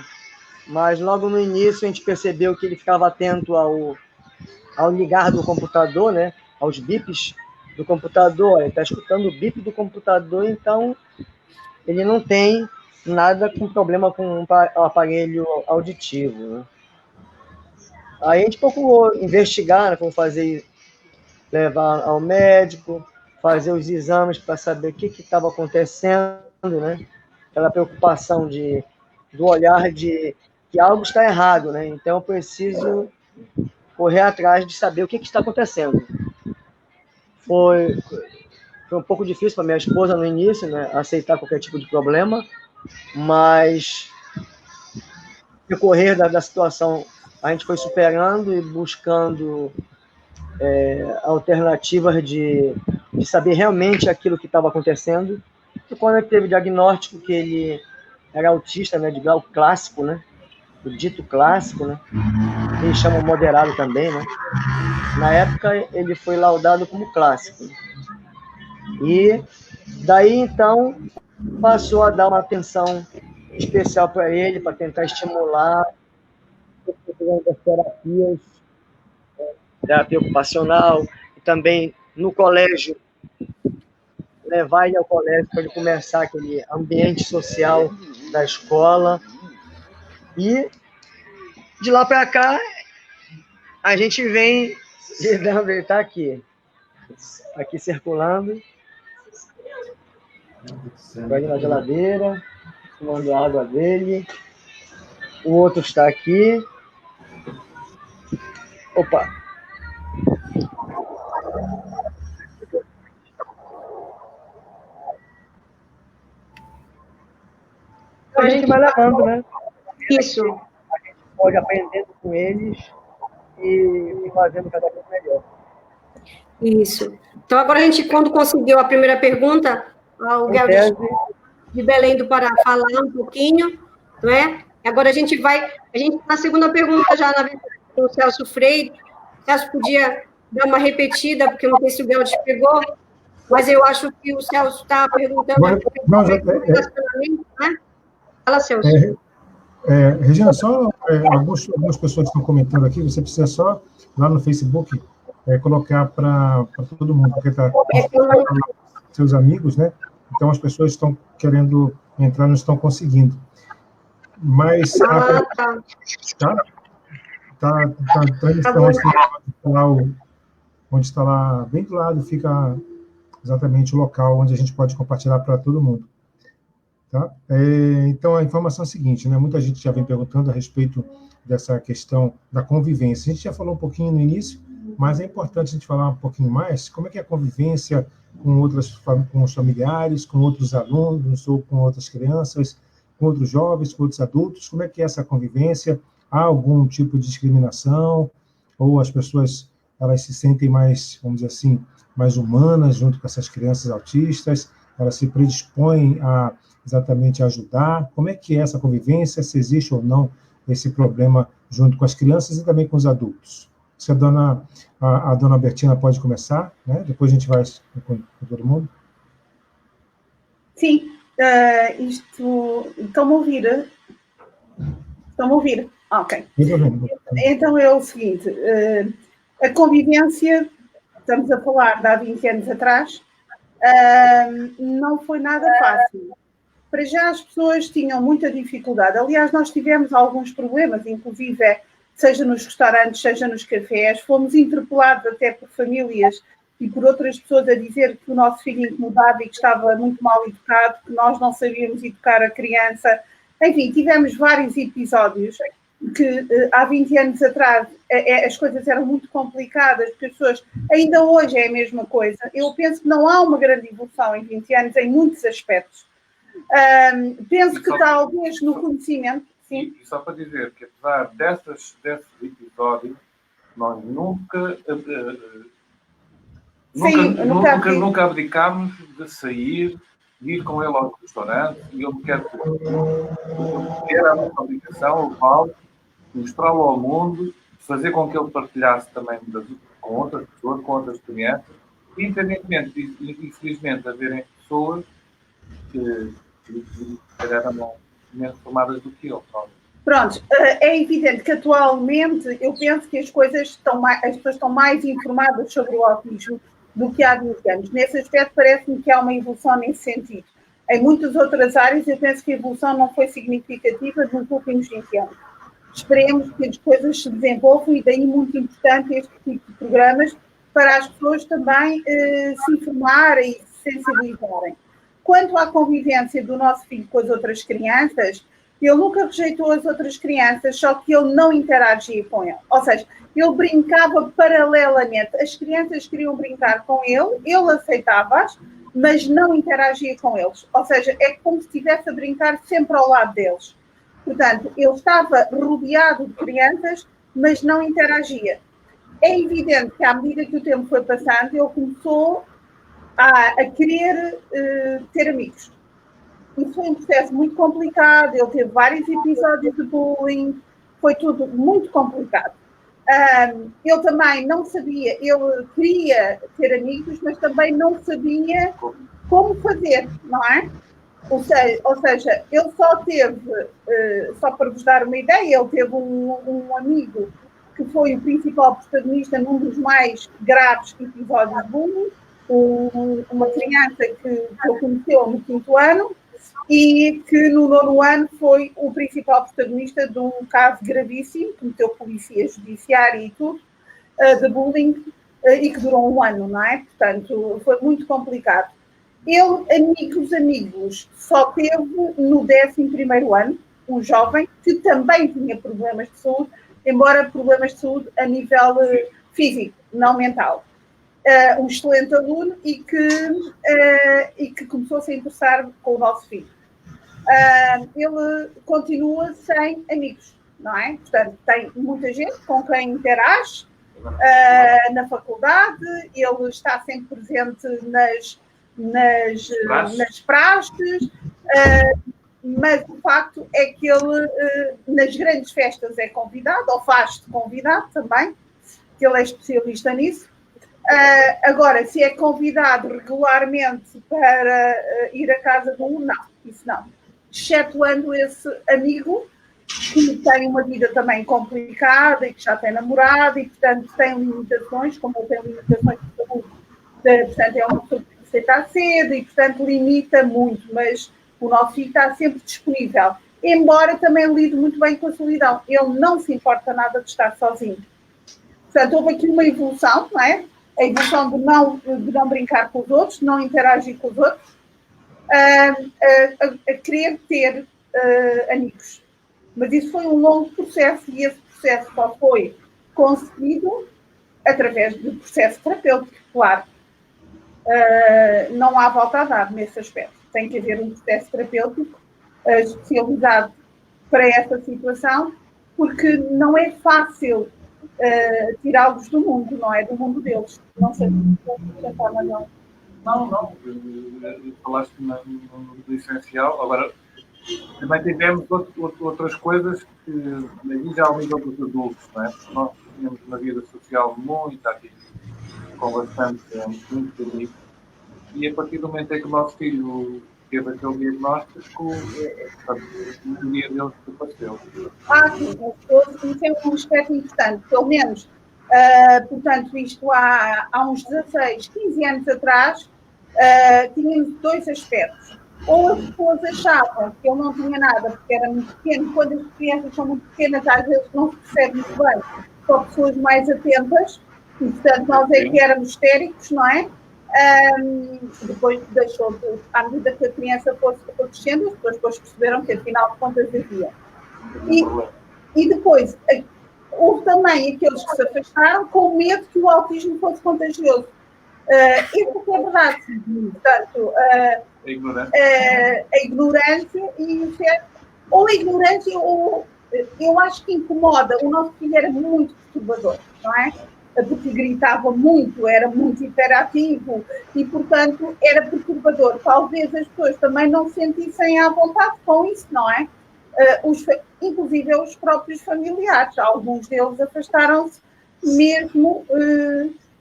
Speaker 8: Mas logo no início a gente percebeu que ele ficava atento ao ligar do computador, né? Aos bips do computador. Ele está escutando o bip do computador, então ele não tem nada com problema com o aparelho auditivo, né? Aí a gente procurou investigar, né, como fazer, levar ao médico, fazer os exames para saber o que estava acontecendo, né? Aquela preocupação do olhar de que algo está errado, né? Então eu preciso correr atrás de saber o que está acontecendo. Foi um pouco difícil para minha esposa no início, né, aceitar qualquer tipo de problema, mas no decorrer da situação a gente foi superando e buscando alternativas de saber realmente aquilo que estava acontecendo. E quando ele teve o diagnóstico que ele era autista, né, de grau clássico, né, o dito clássico, né, eles chamam moderado também, né. Na época ele foi laudado como clássico. E daí então passou a dar uma atenção especial para ele, para tentar estimular das terapias, terapia ocupacional, e também no colégio, levar ele ao colégio para ele começar aquele ambiente social da escola. E de lá para cá, a gente vem lidando, ele está aqui circulando, vai na geladeira, tomando a água dele. O outro está aqui. Opa! A gente vai levando, né?
Speaker 2: Isso.
Speaker 8: A gente pode aprendendo com eles e fazendo cada vez melhor.
Speaker 2: Isso. Então, agora a gente, quando conseguiu a primeira pergunta, o Guilherme de Belém do Pará falar um pouquinho, não é? Agora a gente na segunda pergunta já, na verdade, com o Celso Freire. O Celso podia dar uma repetida, porque eu não sei se o Guilherme pegou, mas eu acho que o Celso está perguntando... né? Fala, Celso.
Speaker 5: Regina, só algumas pessoas estão comentando aqui, você precisa só, lá no Facebook, colocar para todo mundo, porque está seus amigos, né? Então as pessoas estão querendo entrar, não estão conseguindo. Mas onde está lá, bem do lado, fica exatamente o local onde a gente pode compartilhar para todo mundo. Tá? Então, a informação é a seguinte, né? Muita gente já vem perguntando a respeito dessa questão da convivência. A gente já falou um pouquinho no início, mas é importante a gente falar um pouquinho mais como é que é a convivência com os familiares, com outros alunos, ou com outras crianças, com outros jovens, com outros adultos, como é que é essa convivência? Há algum tipo de discriminação? Ou as pessoas elas se sentem mais, vamos dizer assim, mais humanas junto com essas crianças autistas? Elas se predispõem a exatamente ajudar? Como é que é essa convivência? Se existe ou não esse problema junto com as crianças e também com os adultos. Se a dona Bertina pode começar, né? Depois a gente vai com todo mundo.
Speaker 3: Sim, estão-me a ouvir? Estão-me a ouvir? Ok. Então é o seguinte, a convivência, estamos a falar de há 20 anos atrás, não foi nada fácil. Para já as pessoas tinham muita dificuldade. Aliás, nós tivemos alguns problemas, inclusive, seja nos restaurantes, seja nos cafés. Fomos interpelados até por famílias e por outras pessoas a dizer que o nosso filho incomodava e que estava muito mal educado, que nós não sabíamos educar a criança. Enfim, tivemos vários episódios que há 20 anos atrás as coisas eram muito complicadas, porque as pessoas, ainda hoje é a mesma coisa. Eu penso que não há uma grande evolução em 20 anos em muitos aspectos. Penso que talvez no conhecimento... Sim.
Speaker 6: E só para dizer que apesar desses episódios, nós nunca abdicámos de sair, de ir com ele ao restaurante, e eu quero ter a nossa obrigação, o Paulo, mostrá-lo ao mundo, fazer com que ele partilhasse também com outras pessoas, com outras crianças, independentemente e infelizmente haverem pessoas que eram menos formadas do que ele.
Speaker 3: Pronto, é evidente que atualmente eu penso que as pessoas estão mais informadas sobre o autismo do que há 20 anos. Nesse aspecto parece-me que há uma evolução nesse sentido. Em muitas outras áreas eu penso que a evolução não foi significativa nos últimos 20 anos. Esperemos que as coisas se desenvolvam e daí muito importante este tipo de programas para as pessoas também se informarem e se sensibilizarem. Quanto à convivência do nosso filho com as outras crianças, ele nunca rejeitou as outras crianças, só que ele não interagia com ele. Ou seja, ele brincava paralelamente. As crianças queriam brincar com ele aceitava-as, mas não interagia com eles. Ou seja, é como se estivesse a brincar sempre ao lado deles. Portanto, ele estava rodeado de crianças, mas não interagia. É evidente que, à medida que o tempo foi passando, ele começou a querer ter amigos. Isso foi um processo muito complicado, ele teve vários episódios de bullying, foi tudo muito complicado. Ele também não sabia, ele queria ter amigos, mas também não sabia como fazer, não é? Ou seja, ele só teve, só para vos dar uma ideia, ele teve um amigo que foi o principal protagonista num dos mais graves episódios de bullying, uma criança que ele conheceu no 5º ano e que no 9º ano foi o principal protagonista de um caso gravíssimo, que meteu polícia judiciária e tudo, de bullying, e que durou 1 ano, não é? Portanto, foi muito complicado. Ele, amigos, só teve no 11º ano, um jovem que também tinha problemas de saúde, embora problemas de saúde a nível físico, não mental. Um excelente aluno e que começou a se interessar com o nosso filho. Ele continua sem amigos, não é? Portanto, tem muita gente com quem interage na faculdade, ele está sempre presente nas praxes, mas o facto é que ele nas grandes festas é convidado, ou faz-se convidado também, que ele é especialista nisso. Agora, se é convidado regularmente para ir à casa de um, não, isso não. Excetuando esse amigo que tem uma vida também complicada e que já tem namorado e, portanto, tem limitações, como ele tem limitações de saúde, portanto, é uma pessoa que tem que aceitar cedo e, portanto, limita muito, mas o nosso filho está sempre disponível, embora também lide muito bem com a solidão. Ele não se importa nada de estar sozinho. Portanto, houve aqui uma evolução, não é? A evolução de não brincar com os outros, de não interagir com os outros, a querer ter amigos. Mas isso foi um longo processo e esse processo só foi conseguido através do processo terapêutico, claro. Não há volta a dar nesse aspecto. Tem que haver um processo terapêutico especializado para essa situação, porque não é fácil tirá-los do mundo, não é do mundo deles. Não sei se tentar, mas não.
Speaker 6: Não. Falaste no essencial. Agora, Também tivemos outras coisas que já ao nível dos adultos, não é? Porque nós tínhamos uma vida social muito ativa, com bastante muito feliz, e a partir do momento em que o nosso filho teve aquele diagnóstico, portanto, a maioria deles desapareceu.
Speaker 3: Sim, isso é um aspecto importante, pelo menos, portanto, isto há uns 16, 15 anos atrás, tínhamos dois aspectos. Ou as pessoas achavam que ele não tinha nada, porque era muito pequeno. Quando as crianças são muito pequenas, às vezes não se percebe muito bem. Só pessoas mais atentas, e portanto nós é que éramos histéricos, não é? Depois deixou de, à medida que a criança fosse crescendo, as pessoas depois perceberam que afinal de contas havia. E depois, houve também aqueles que se afastaram com medo que o autismo fosse contagioso. Isso é verdade. Portanto, a ignorância e ou a ignorância ou eu acho que incomoda. O nosso filho era muito perturbador, não é? Porque gritava muito, era muito hiperativo e, portanto, era perturbador. Talvez as pessoas também não se sentissem à vontade com isso, não é? Inclusive os próprios familiares. Alguns deles afastaram-se mesmo,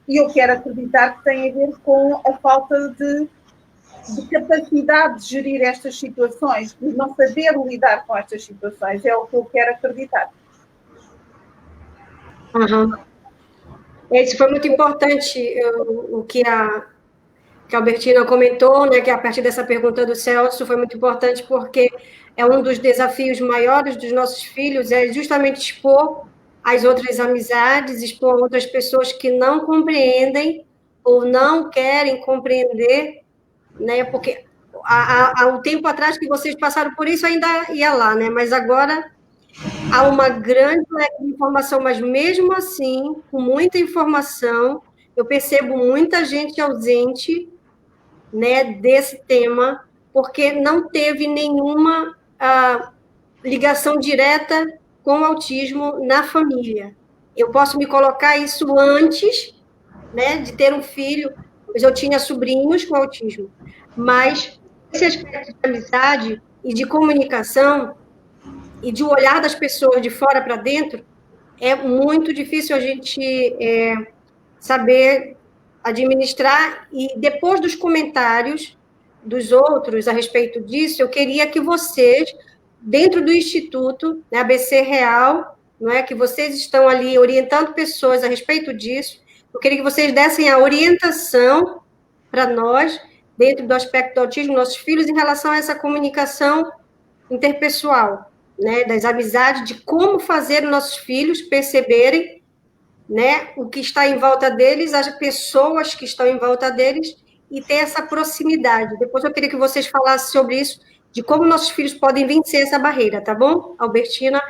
Speaker 3: e eu quero acreditar que tem a ver com a falta de capacidade de gerir estas situações, de não saber lidar com estas situações. É o que eu quero acreditar.
Speaker 2: Isso foi muito importante, o que a Albertina comentou, né, que a partir dessa pergunta do Celso foi muito importante, porque é um dos desafios maiores dos nossos filhos, é justamente expor as outras amizades, expor outras pessoas que não compreendem ou não querem compreender, né, porque há um tempo atrás que vocês passaram por isso, ainda ia lá, né, mas agora há uma grande leque de informação, mas mesmo assim, com muita informação, eu percebo muita gente ausente, né, desse tema, porque não teve nenhuma ligação direta com o autismo na família. Eu posso me colocar isso antes, né, de ter um filho, pois eu tinha sobrinhos com autismo, mas esse aspecto de amizade e de comunicação e de olhar das pessoas de fora para dentro, é muito difícil a gente saber administrar, e depois dos comentários dos outros a respeito disso, eu queria que vocês, dentro do Instituto, né, ABC Real, não é, que vocês estão ali orientando pessoas a respeito disso, eu queria que vocês dessem a orientação para nós, dentro do aspecto do autismo, nossos filhos, em relação a essa comunicação interpessoal, né, das amizades, de como fazer nossos filhos perceberem, né, o que está em volta deles, as pessoas que estão em volta deles, e ter essa proximidade. Depois eu queria que vocês falassem sobre isso, de como nossos filhos podem vencer essa barreira, tá bom, Albertina?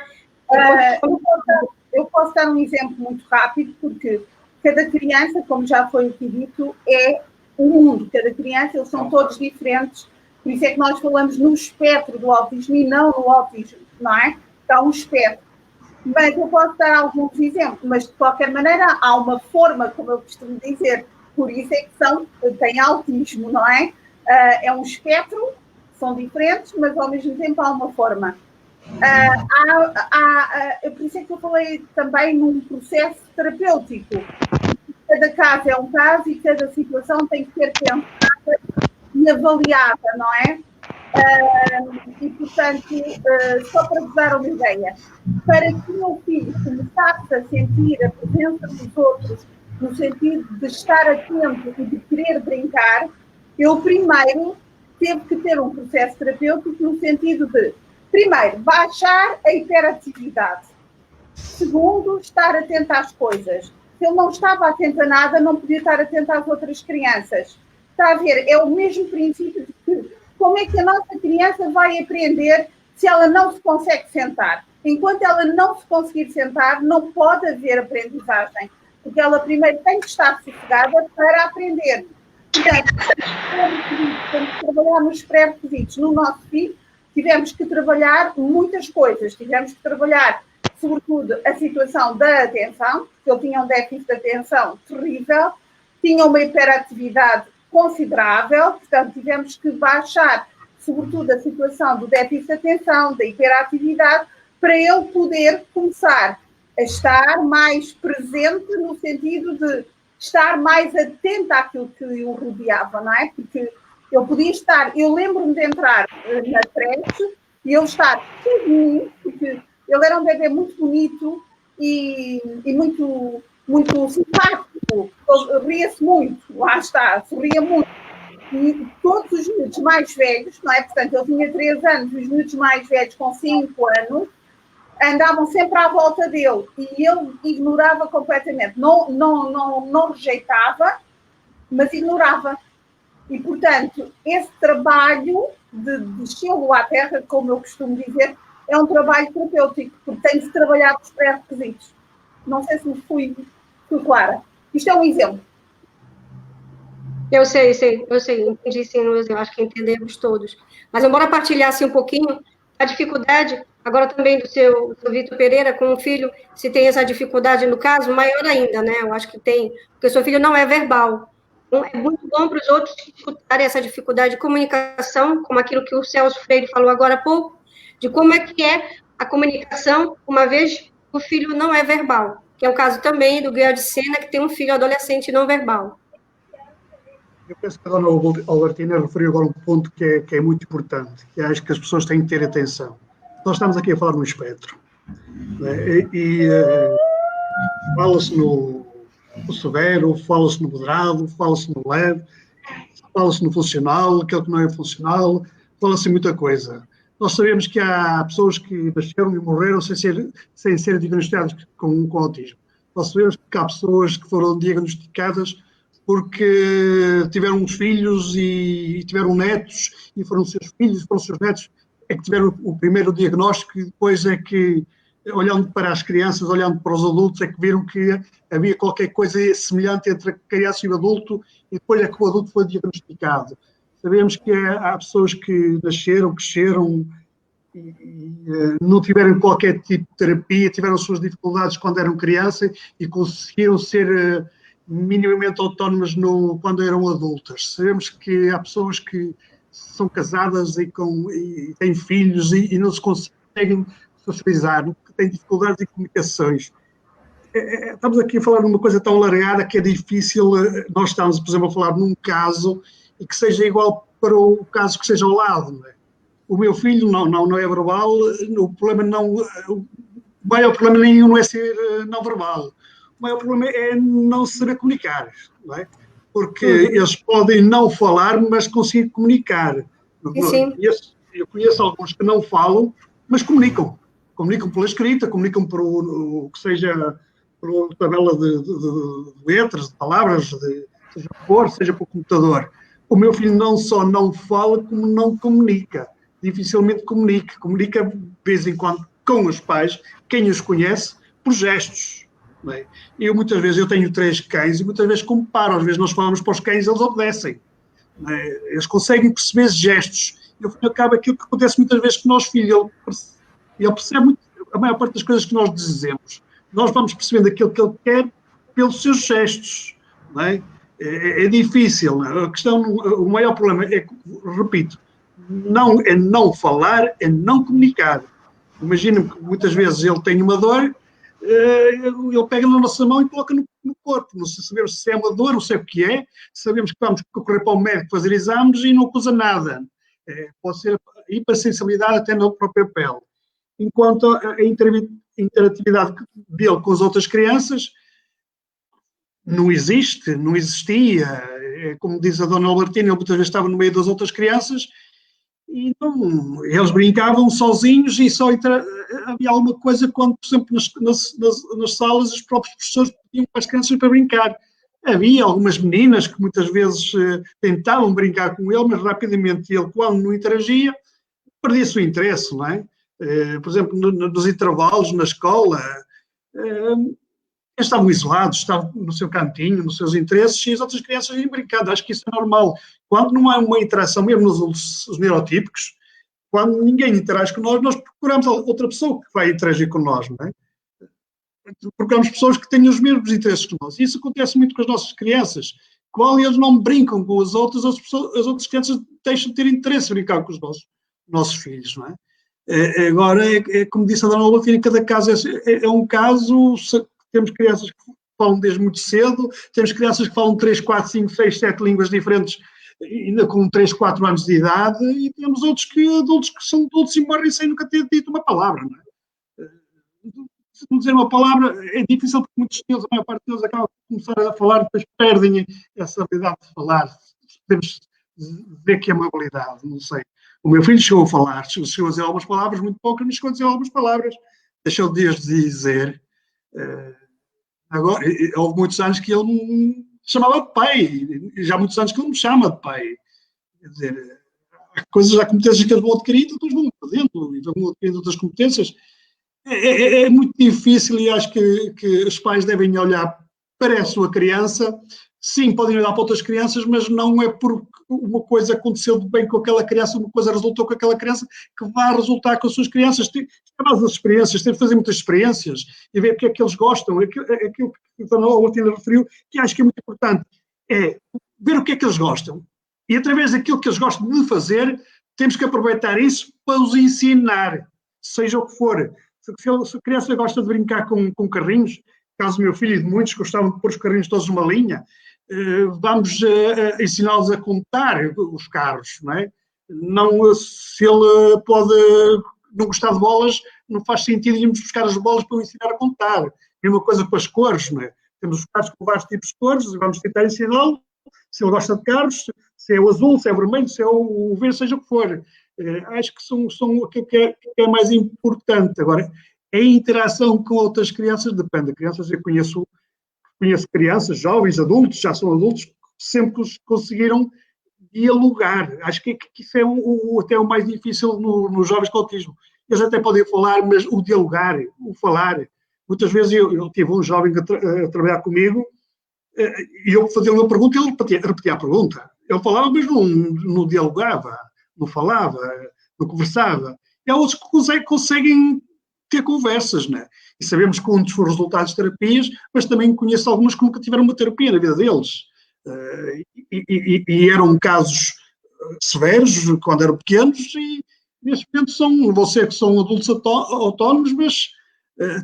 Speaker 3: Eu posso dar um exemplo muito rápido, porque cada criança, como já foi aqui dito, é um mundo. Cada criança, eles são todos diferentes. Por isso é que nós falamos no espectro do autismo e não no autismo, não é? Está um espectro. Mas eu posso dar alguns exemplos, mas de qualquer maneira há uma forma, como eu costumo dizer, por isso é que têm autismo, não é? É um espectro, são diferentes, mas ao mesmo tempo há uma forma. Por isso é que eu falei também num processo terapêutico. Cada caso é um caso e cada situação tem que ser pensada e avaliada, não é? E, portanto, só para vos dar uma ideia, para que o meu filho começasse a sentir a presença dos outros, no sentido de estar atento e de querer brincar, eu primeiro teve que ter um processo terapêutico no sentido de, primeiro, baixar a hiperatividade. Segundo, estar atento às coisas. Se ele não estava atento a nada, não podia estar atento às outras crianças. Está a ver? É o mesmo princípio de que como é que a nossa criança vai aprender se ela não se consegue sentar? Enquanto ela não se conseguir sentar, não pode haver aprendizagem, porque ela primeiro tem que estar sossegada para aprender. Portanto, temos que trabalhar nos pré-requisitos. No nosso filho, tivemos que trabalhar muitas coisas. Tivemos que trabalhar, sobretudo, a situação da atenção, porque ele tinha um déficit de atenção terrível, tinha uma hiperatividade considerável, portanto, tivemos que baixar sobretudo a situação do déficit de atenção, da hiperatividade, para ele poder começar a estar mais presente no sentido de estar mais atento àquilo que o rodeava, não é? Porque eu podia estar, eu lembro-me de entrar na creche e ele estar sozinho, porque ele era um bebê muito bonito e muito, muito simpático, ria-se muito, lá está, sorria muito. E todos os miúdos mais velhos, não é? Portanto, ele tinha 3 anos, os miúdos mais velhos com 5 anos, andavam sempre à volta dele e ele ignorava completamente. Não rejeitava, mas ignorava. E, portanto, esse trabalho de descê-lo à terra, como eu costumo dizer, é um trabalho terapêutico, porque tem de se trabalhar com os pré-requisitos. Não sei se me fui clara. Isto é um exemplo.
Speaker 2: Eu sei, entendi sim, Luiz, eu acho que entendemos todos. Mas embora partilhasse um pouquinho a dificuldade, agora também do seu Vitor Pereira, com o filho, se tem essa dificuldade no caso, maior ainda, né? Eu acho que tem, porque o seu filho não é verbal. Então, é muito bom para os outros escutarem essa dificuldade de comunicação, como aquilo que o Celso Freire falou agora há pouco, de como é que é a comunicação, uma vez o filho não é verbal, que é o caso também do Guilherme de Sena, que tem um filho adolescente não verbal.
Speaker 7: Eu penso que a dona Albertina referiu agora um ponto que é muito importante, que acho que as pessoas têm que ter atenção. Nós estamos aqui a falar no espectro, né? Fala-se no severo, fala-se no moderado, fala-se no leve, fala-se no funcional, aquele que não é funcional, fala-se muita coisa. Nós sabemos que há pessoas que nasceram e morreram sem ser diagnosticadas com autismo. Nós sabemos que há pessoas que foram diagnosticadas porque tiveram uns filhos e tiveram netos, e foram seus filhos, foram seus netos, é que tiveram o primeiro diagnóstico, e depois é que, olhando para as crianças, olhando para os adultos, é que viram que havia qualquer coisa semelhante entre a criança e o adulto, e depois é que o adulto foi diagnosticado. Sabemos que há pessoas que nasceram, cresceram, e não tiveram qualquer tipo de terapia, tiveram suas dificuldades quando eram criança e conseguiram ser minimamente autónomas quando eram adultas. Sabemos que há pessoas que são casadas e têm filhos e não se conseguem socializar, que têm dificuldades de comunicações. Estamos aqui a falar de uma coisa tão alargada que é difícil. Nós estamos, por exemplo, a falar num caso e que seja igual para o caso que seja ao lado. Não é? O meu filho não é verbal, o maior problema nenhum não é ser não verbal. O maior problema é não saber comunicar, não é? Porque eles podem não falar, mas conseguir comunicar.
Speaker 2: Sim.
Speaker 7: Eu conheço alguns que não falam, mas comunicam. Comunicam pela escrita, comunicam por o que seja por tabela de letras, de palavras, seja por cor, seja por computador. O meu filho não só não fala, como não comunica. Dificilmente comunica. Comunica, de vez em quando, com os pais, quem os conhece, por gestos. É? Muitas vezes eu tenho 3 cães e muitas vezes comparo, às vezes nós falamos para os cães, eles obedecem, eles conseguem perceber gestos, e ao fim e ao cabo aquilo que acontece muitas vezes com o nosso filho, ele percebe muito, a maior parte das coisas que nós dizemos, nós vamos percebendo aquilo que ele quer pelos seus gestos, não é? É difícil, não é? A questão, o maior problema é, repito, não falar, é não comunicar. Imagina-me que muitas vezes ele tem uma dor, ele pega na nossa mão e coloca no corpo. Não sabemos se é uma dor, não sei o que é. Sabemos que vamos correr para o médico fazer exames e não acusa nada. Pode ser hipersensibilidade até na própria pele. Enquanto a interatividade dele com as outras crianças não existe, não existia. Como diz a dona Albertina, ele muitas vezes estava no meio das outras crianças e eles brincavam sozinhos e só havia alguma coisa quando, por exemplo, nas salas os próprios professores pediam para as crianças para brincar. Havia algumas meninas que muitas vezes tentavam brincar com ele, mas rapidamente ele, quando não interagia, perdia-se o interesse, não é? Por exemplo, nos intervalos, na escola, eles estavam isolados, estavam no seu cantinho, nos seus interesses, e as outras crianças iam brincando. Acho que isso é normal. Quando não há uma interação, mesmo nos neurotípicos, quando ninguém interage com nós procuramos outra pessoa que vai interagir com nós, não é? Procuramos pessoas que tenham os mesmos interesses que nós. E isso acontece muito com as nossas crianças. qual eles não brincam com as outras outras crianças deixam de ter interesse em brincar com os nossos filhos, não é? Agora, como disse a Dona Albertina, cada caso é um caso. Temos crianças que falam desde muito cedo, temos crianças que falam 3, 4, 5, 6, 7 línguas diferentes, ainda com 3, 4 anos de idade, e temos adultos que são adultos e morrem sem nunca ter dito uma palavra, não é? Se não dizer uma palavra, é difícil porque muitos deles, a maior parte deles, acabam por começar a falar, depois perdem essa habilidade de falar. Podemos dizer que é uma habilidade, não sei. O meu filho chegou a falar, chegou a dizer algumas palavras, muito poucas, mas chegou a dizer algumas palavras. Deixou de as dizer. Agora, houve muitos anos que ele me chamava de pai, e já há muitos anos que ele me chama de pai. Quer dizer, há coisas, há competências que eles vão adquirindo, depois vão fazendo, e vão adquirindo outras competências. É muito difícil, e acho que os pais devem olhar para a sua criança. Sim, podem olhar para outras crianças, mas não é porque uma coisa aconteceu de bem com aquela criança, uma coisa resultou com aquela criança, que vai resultar com as suas crianças. Tem mais as experiências, tem de fazer muitas experiências e ver o que é que eles gostam. Aquilo que a Dona Albertina referiu, que acho que é muito importante, é ver o que é que eles gostam. E através daquilo que eles gostam de fazer, temos que aproveitar isso para os ensinar, seja o que for. Se a criança gosta de brincar com carrinhos, caso o meu filho e de muitos gostavam de pôr os carrinhos todos numa linha, vamos ensiná-los a contar os carros, não é? Não, se ele pode não gostar de bolas, não faz sentido irmos buscar as bolas para o ensinar a contar. Mesma coisa com as cores, não é? Temos os carros com vários tipos de cores, vamos tentar ensiná-lo, se ele gosta de carros, se é o azul, se é o vermelho, se é o verde, seja o que for. Acho que são aquilo que é mais importante. Agora, a interação com outras crianças depende de crianças. Eu conheço crianças, jovens, adultos, já são adultos, que sempre conseguiram dialogar. Acho que isso é até o mais difícil nos jovens com autismo. Eles até podem falar, mas o dialogar, o falar. Muitas vezes eu tive um jovem a trabalhar comigo e eu fazia uma pergunta e ele repetia a pergunta. Ele falava, mas não dialogava, não falava, não conversava. E há outros que conseguem ter conversas, né? E sabemos que um dos resultados de terapias, mas também conheço alguns que nunca tiveram uma terapia na vida deles. E eram casos severos quando eram pequenos e neste momento vou ser que são adultos autónomos, mas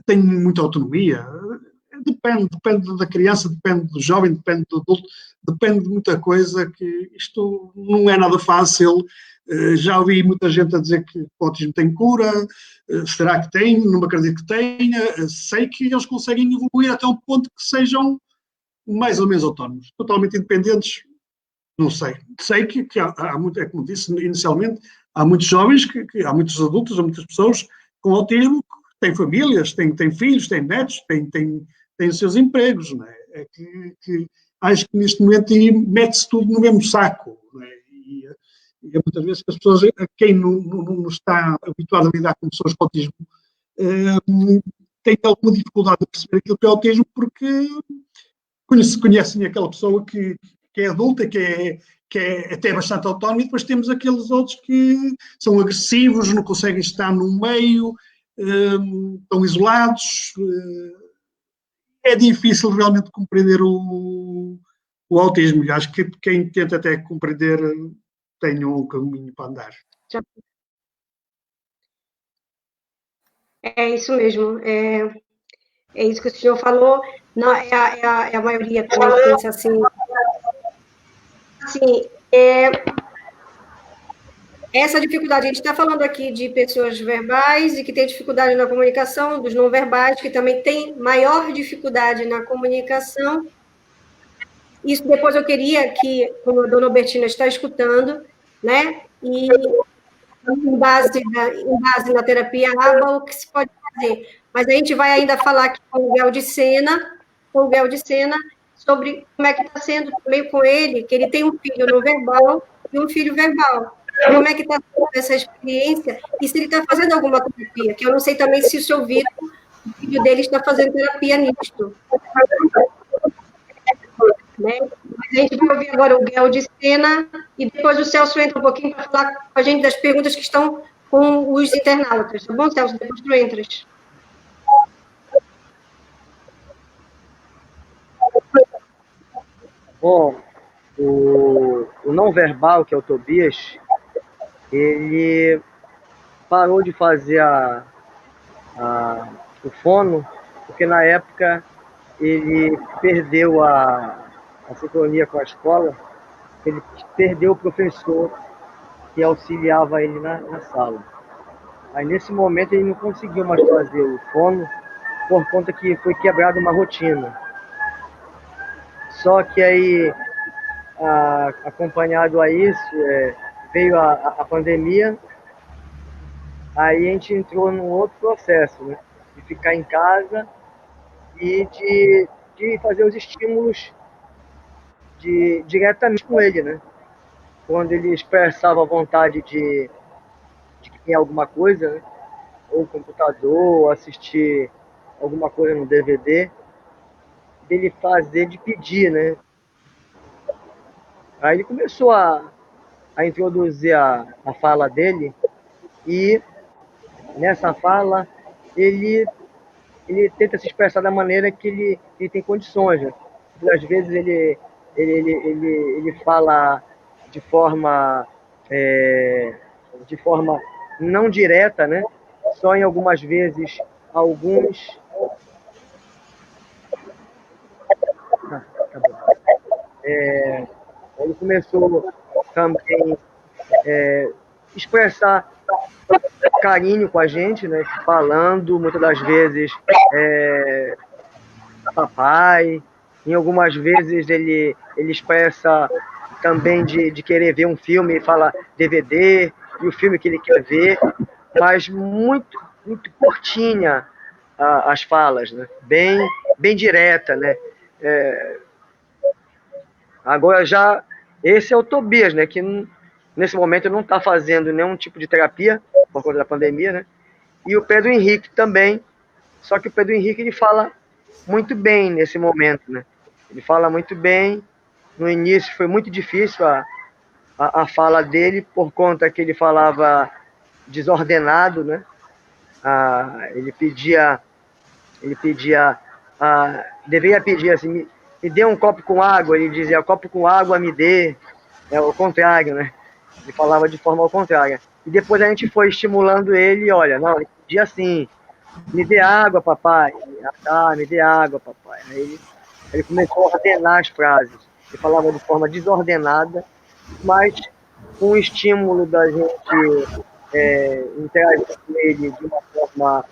Speaker 7: têm muita autonomia. Depende da criança, depende do jovem, depende do adulto, depende de muita coisa, que isto não é nada fácil. Já ouvi muita gente a dizer que o autismo tem cura, será que tem? Não me acredito que tenha. Sei que eles conseguem evoluir até um ponto que sejam mais ou menos autónomos. Totalmente independentes, não sei. Sei que há muito, é como disse inicialmente, há muitos jovens, há muitos adultos, há muitas pessoas com autismo que têm famílias, têm filhos, têm netos, têm os seus empregos. Não é? Que acho que neste momento mete-se tudo no mesmo saco. Não é? E muitas vezes as pessoas, quem não está habituado a lidar com pessoas com autismo, tem alguma dificuldade de perceber aquilo que é autismo, porque conhecem aquela pessoa que é adulta, que é até bastante autónoma, e depois temos aqueles outros que são agressivos, não conseguem estar no meio, estão isolados. É difícil realmente compreender o autismo. Eu acho que quem tenta até compreender tem um caminho para andar.
Speaker 2: É isso mesmo. É isso que o senhor falou. Não, é a maioria que pensa assim. Assim, essa dificuldade, a gente está falando aqui de pessoas verbais e que tem dificuldade na comunicação, dos não verbais, que também tem maior dificuldade na comunicação. Isso depois eu queria que, como a dona Albertina está escutando, né, e em base na terapia ABA, o que se pode fazer. Mas a gente vai ainda falar aqui com o Guel de Sena, sobre como é que está sendo também com ele, que ele tem um filho não verbal e um filho verbal. Como é que está sendo essa experiência e se ele está fazendo alguma terapia, que eu não sei também se o seu Vitor, o filho dele, está fazendo terapia nisto. Né? Mas a gente vai ouvir agora o Guel de Sena e depois o Celso entra um pouquinho para falar com a gente das perguntas que estão com os internautas. Tá bom, Celso? Depois tu entras.
Speaker 8: Bom, o não verbal, que é o Tobias, ele parou de fazer o fono, porque na época ele perdeu a sincronia com a escola, ele perdeu o professor que auxiliava ele na sala. Aí nesse momento ele não conseguiu mais fazer o fono, por conta que foi quebrada uma rotina. Só que aí, acompanhado a isso, veio a pandemia, aí a gente entrou num outro processo, né? De ficar em casa e de fazer os estímulos diretamente com ele, né? Quando ele expressava a vontade de criar alguma coisa, né? Ou computador, ou assistir alguma coisa no DVD, dele fazer, de pedir, né? Aí ele começou a introduzir a fala dele, e nessa fala ele tenta se expressar da maneira que ele tem condições, né? E, às vezes ele fala de forma não direta, né? Só em algumas vezes alguns ele começou também expressar carinho com a gente, né? Falando muitas das vezes papai. Em algumas vezes ele expressa também de querer ver um filme, e fala DVD, e o filme que ele quer ver, mas muito, muito curtinha as falas, né? Bem direta, né? Agora já, esse é o Tobias, né? Que nesse momento não está fazendo nenhum tipo de terapia, por conta da pandemia, né? E o Pedro Henrique também, só que o Pedro Henrique ele fala muito bem nesse momento, né? Ele fala muito bem. No início foi muito difícil a fala dele, por conta que ele falava desordenado, né? Ele deveria pedir assim, me dê um copo com água, ele dizia, copo com água me dê, o contrário, né? Ele falava de forma ao contrário. E depois a gente foi estimulando ele, olha, não, ele pedia assim, me dê água, papai. Me dê água, papai. Aí ele começou a ordenar as frases. Ele falava de forma desordenada, mas com o estímulo da gente interagir com ele de uma forma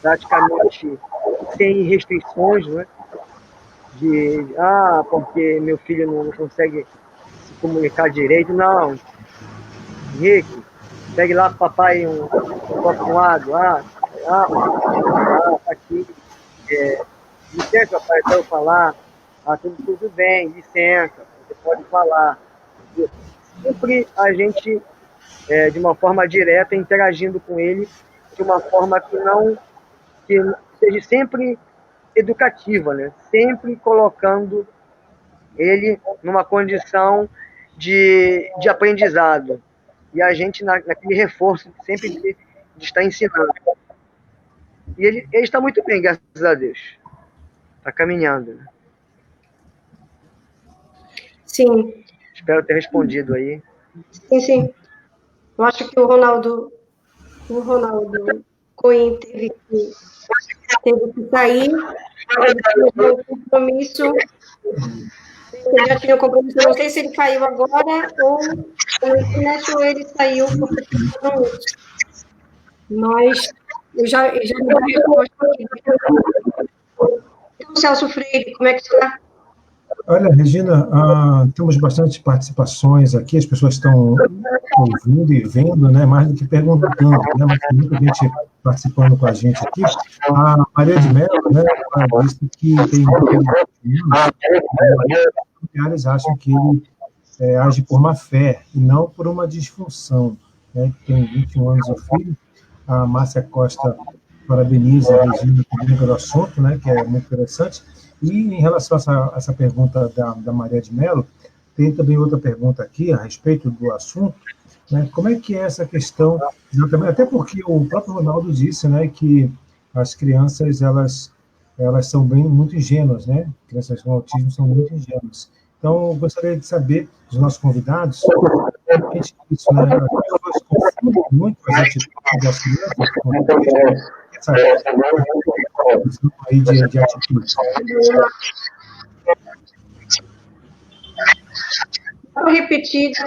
Speaker 8: praticamente sem restrições, né? Porque meu filho não consegue se comunicar direito. Não, Henrique, pegue lá pro papai um copo com água. Tá aqui. Licença, papai, para eu falar. Tudo bem, licença, você pode falar. Sempre a gente, de uma forma direta, interagindo com ele, de uma forma que seja sempre educativa, né? Sempre colocando ele numa condição de aprendizado. E a gente naquele reforço sempre de estar ensinando. E ele está muito bem, graças a Deus. Está caminhando, né?
Speaker 2: Sim.
Speaker 8: Espero ter respondido aí.
Speaker 2: Sim. Eu acho que o Ronaldo Cohen teve que sair. Ele tinha um compromisso. Ele já tinha um compromisso. Eu não sei se ele caiu agora ou ele saiu porque tinha compromisso. Mas eu já me dei a resposta aqui. Então, Celso Freire, como é que está?
Speaker 5: Olha, Regina, temos bastante participações aqui, as pessoas estão ouvindo e vendo, né, mais do que perguntando, né, mas tem muita gente participando com a gente aqui. A Maria de Mello, né, disse que tem familiares acham que ele age por má fé e não por uma disfunção, né, tem 21 anos o filho. A Márcia Costa parabeniza a Regina pelo assunto, né, que é muito interessante. E em relação a essa pergunta da Maria de Mello, tem também outra pergunta aqui a respeito do assunto, né? Como é que é essa questão, até porque o próprio Ronaldo disse, né, que as crianças elas são muito ingênuas, né? Crianças com autismo são muito ingênuas. Então, eu gostaria de saber dos nossos convidados, isso, né? As pessoas confundem muito as atitudes das crianças com essa aí de atitude.
Speaker 2: Para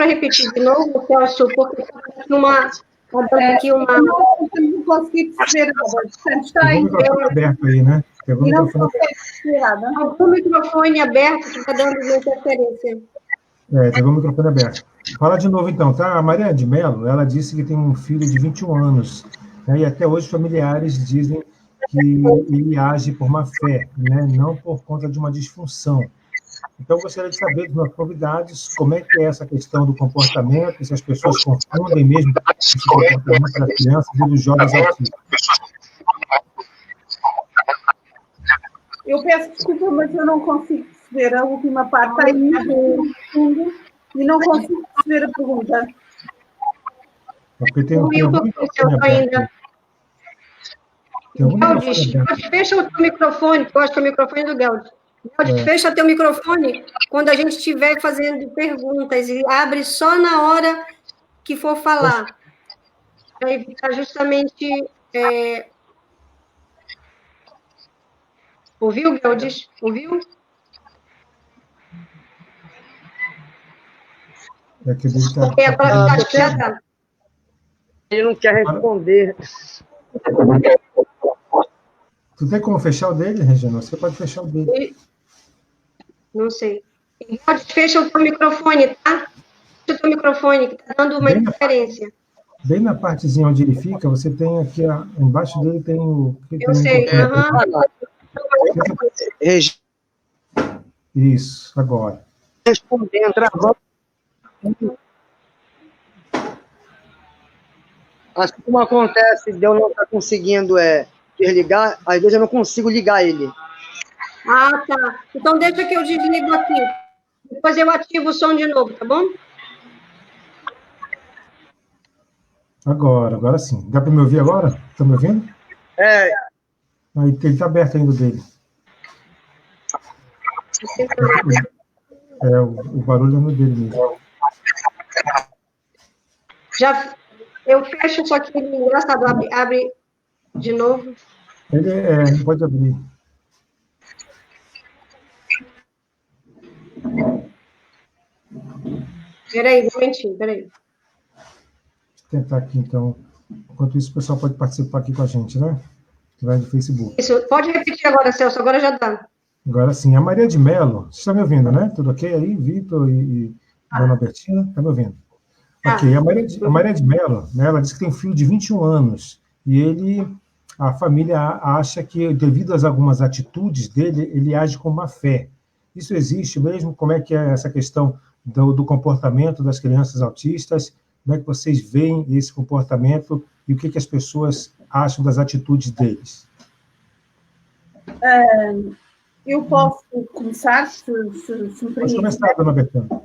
Speaker 2: repetir de novo, Celso, porque está aqui uma...
Speaker 3: Não consegui perceber, portanto, está aí.
Speaker 5: Tem o microfone aberto aí, né?
Speaker 3: E não consegue perceber nada.
Speaker 2: Algum microfone aberto que está dando uma interferência.
Speaker 5: Teve o microfone aberto. Fala de novo, então, tá? A Maria de Mello, ela disse que tem um filho de 21 anos, né? E até hoje familiares dizem que ele age por má fé, né? Não por conta de uma disfunção. Então, eu gostaria de saber dos nossos convidados como é que é essa questão do comportamento, se as pessoas confundem mesmo esse comportamento das crianças e dos jovens autistas.
Speaker 3: Eu peço desculpa, mas eu não consigo perceber a última parte. Está aí no fundo e não consigo perceber a pergunta.
Speaker 5: Porque tem algum microfone aberto.
Speaker 2: Geldes, fecha o teu microfone, que eu acho que é o microfone do Geldes. Geldes, fecha teu microfone quando a gente estiver fazendo perguntas e abre só na hora que for falar. Para evitar justamente... Ouviu, Geldes? Ouviu?
Speaker 8: Ok, agora acho que já está. Ele não quer responder.
Speaker 5: Tu tem como fechar o dele, Regina? Você pode fechar o dele.
Speaker 2: Não sei. Fecha o teu microfone, tá? Fecha o teu microfone, que está dando uma interferência.
Speaker 5: Bem na partezinha onde ele fica, você tem aqui, embaixo dele tem o...
Speaker 2: Eu sei,
Speaker 5: Isso, agora.
Speaker 8: Respondendo, travando. Assim como acontece de eu não estar conseguindo desligar, às vezes eu não consigo ligar ele.
Speaker 2: Ah, tá. Então deixa que eu desligo aqui. Depois eu ativo o som de novo, tá bom?
Speaker 5: Agora sim. Dá para me ouvir agora? Está me ouvindo?
Speaker 8: Aí
Speaker 5: ele está aberto ainda dele. O barulho é no dele mesmo.
Speaker 2: Eu fecho só que ele engraçado, abre de novo.
Speaker 5: Ele pode abrir.
Speaker 2: Peraí, um momentinho, peraí.
Speaker 5: Vou tentar aqui, então. Enquanto isso, o pessoal pode participar aqui com a gente, né? Que vai do Facebook.
Speaker 2: Isso, pode repetir agora, Celso, agora já dá.
Speaker 5: Agora sim, a Maria de Mello, você está me ouvindo, né? Tudo ok aí? Vitor e Dona Bertina, está me ouvindo? Ok, a Maria de Mello, né, ela disse que tem um filho de 21 anos, e a família acha que, devido a algumas atitudes dele, ele age com má fé. Isso existe mesmo? Como é que é essa questão do comportamento das crianças autistas? Como é que vocês veem esse comportamento e o que as pessoas acham das atitudes deles?
Speaker 3: Eu posso começar, se me permite.
Speaker 5: Pode começar, Dona Bertana.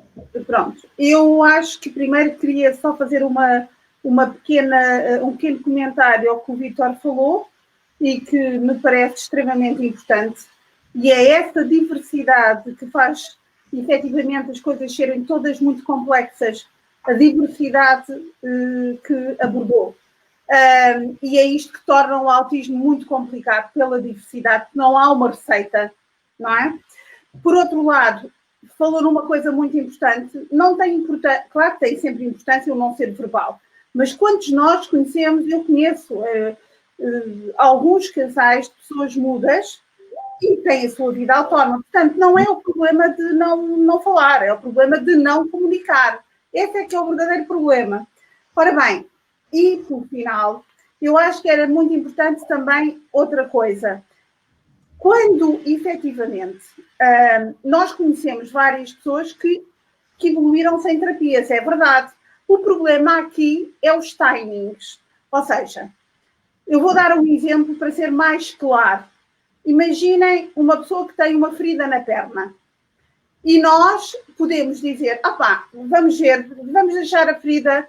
Speaker 3: Pronto. Eu acho que primeiro queria só fazer um pequeno comentário ao que o Vítor falou e que me parece extremamente importante. E é essa diversidade que faz, efetivamente, as coisas serem todas muito complexas, a diversidade que abordou. E é isto que torna o autismo muito complicado, pela diversidade, não há uma receita, não é? Por outro lado, falou numa coisa muito importante, não tem importância, claro que tem sempre importância o não ser verbal, mas quantos nós conhecemos, eu conheço alguns casais de pessoas mudas e têm a sua vida autónoma, portanto não é o problema de não falar, é o problema de não comunicar, esse é que é o verdadeiro problema. Ora bem, e por final, eu acho que era muito importante também outra coisa. Quando, efetivamente, nós conhecemos várias pessoas que evoluíram sem terapias, é verdade. O problema aqui é os timings. Ou seja, eu vou dar um exemplo para ser mais claro. Imaginem uma pessoa que tem uma ferida na perna. E nós podemos dizer, vamos deixar a ferida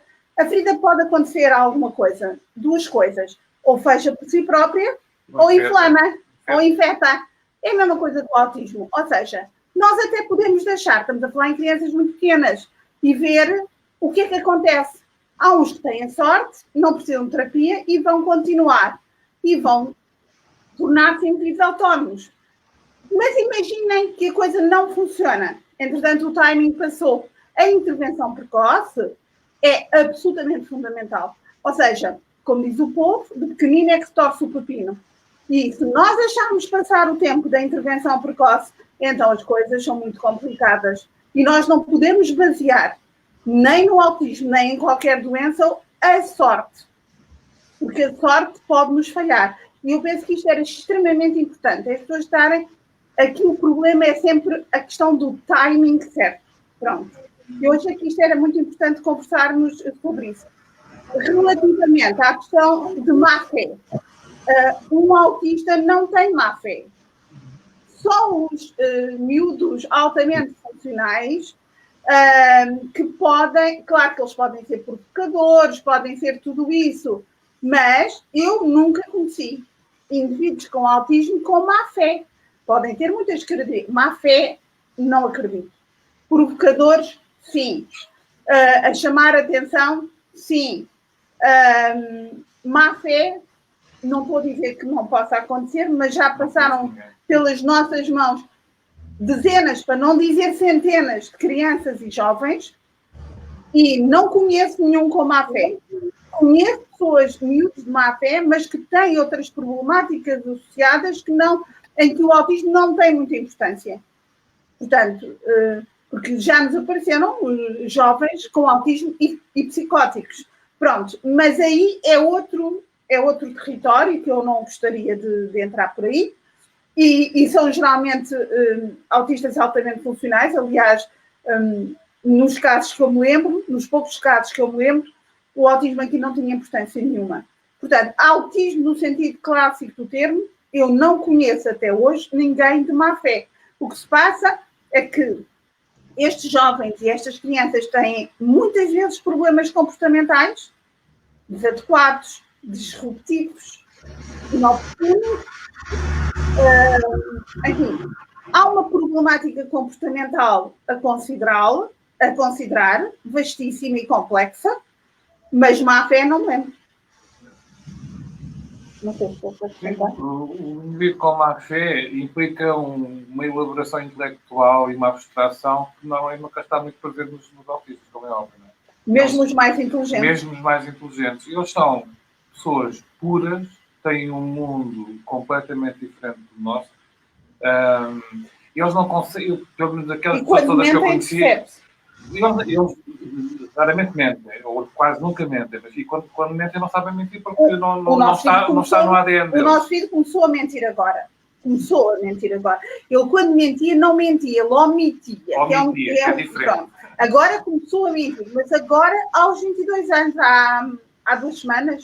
Speaker 3: pode acontecer alguma coisa, duas coisas, ou fecha por si própria, ou inflama, ou infecta. É a mesma coisa do autismo, ou seja, nós até podemos deixar, estamos a falar em crianças muito pequenas, e ver o que é que acontece. Há uns que têm sorte, não precisam de terapia e vão continuar. E vão tornar-se indivíduos autónomos. Mas imaginem que a coisa não funciona. Entretanto, o timing passou. A intervenção precoce é absolutamente fundamental. Ou seja, como diz o povo, de pequenino é que se torce o pepino. E se nós deixarmos passar o tempo da intervenção precoce, então as coisas são muito complicadas. E nós não podemos basear nem no autismo, nem em qualquer doença, a sorte. Porque a sorte pode nos falhar. E eu penso que isto era extremamente importante. As pessoas estarem... Aqui o problema é sempre a questão do timing certo. Pronto. Eu achei que isto era muito importante conversarmos sobre isso. Relativamente à questão de má-fé. Um autista não tem má-fé. Só os miúdos altamente funcionais que podem, claro que eles podem ser provocadores, podem ser tudo isso, mas eu nunca conheci indivíduos com autismo com má-fé. Podem ter muitas características. Má-fé, não acredito. Provocadores, sim. A chamar atenção, sim. Má-fé, não vou dizer que não possa acontecer, mas já passaram pelas nossas mãos dezenas, para não dizer centenas, de crianças e jovens, e não conheço nenhum com má-fé. Conheço pessoas miúdos de má-fé, mas que têm outras problemáticas associadas que não, em que o autismo não tem muita importância. Portanto, porque já nos apareceram jovens com autismo e psicóticos. Pronto, mas aí é outro território que eu não gostaria de entrar por aí. E são geralmente autistas altamente funcionais. Aliás, nos casos que eu me lembro, nos poucos casos que eu me lembro, o autismo aqui não tinha importância nenhuma. Portanto, autismo no sentido clássico do termo, eu não conheço até hoje ninguém de má-fé. O que se passa é que estes jovens e estas crianças têm muitas vezes problemas comportamentais desadequados, disruptivos, inoportunos. Enfim, há uma problemática comportamental a considerar, vastíssima e complexa, mas má-fé não lembro. Não sei se estou a explicar.
Speaker 6: O indivíduo com má-fé implica uma elaboração intelectual e uma abstração que normalmente nunca está muito presente nos autistas, como é óbvio. Não é?
Speaker 3: Mesmo os mais inteligentes.
Speaker 6: Mesmo os mais inteligentes. Eles são pessoas puras, têm um mundo completamente diferente do nosso. Eles não conseguem, pelo menos aquelas pessoas todas que eu conhecia, eles raramente mentem, ou quase nunca mentem, mas e quando mentem não sabem mentir porque não está no ADN deles.
Speaker 3: O nosso filho começou a mentir agora. Ele, quando mentia, não mentia, ele omitia.
Speaker 6: É diferente.
Speaker 3: Pronto. Agora começou a mentir, mas agora, aos 22 anos, há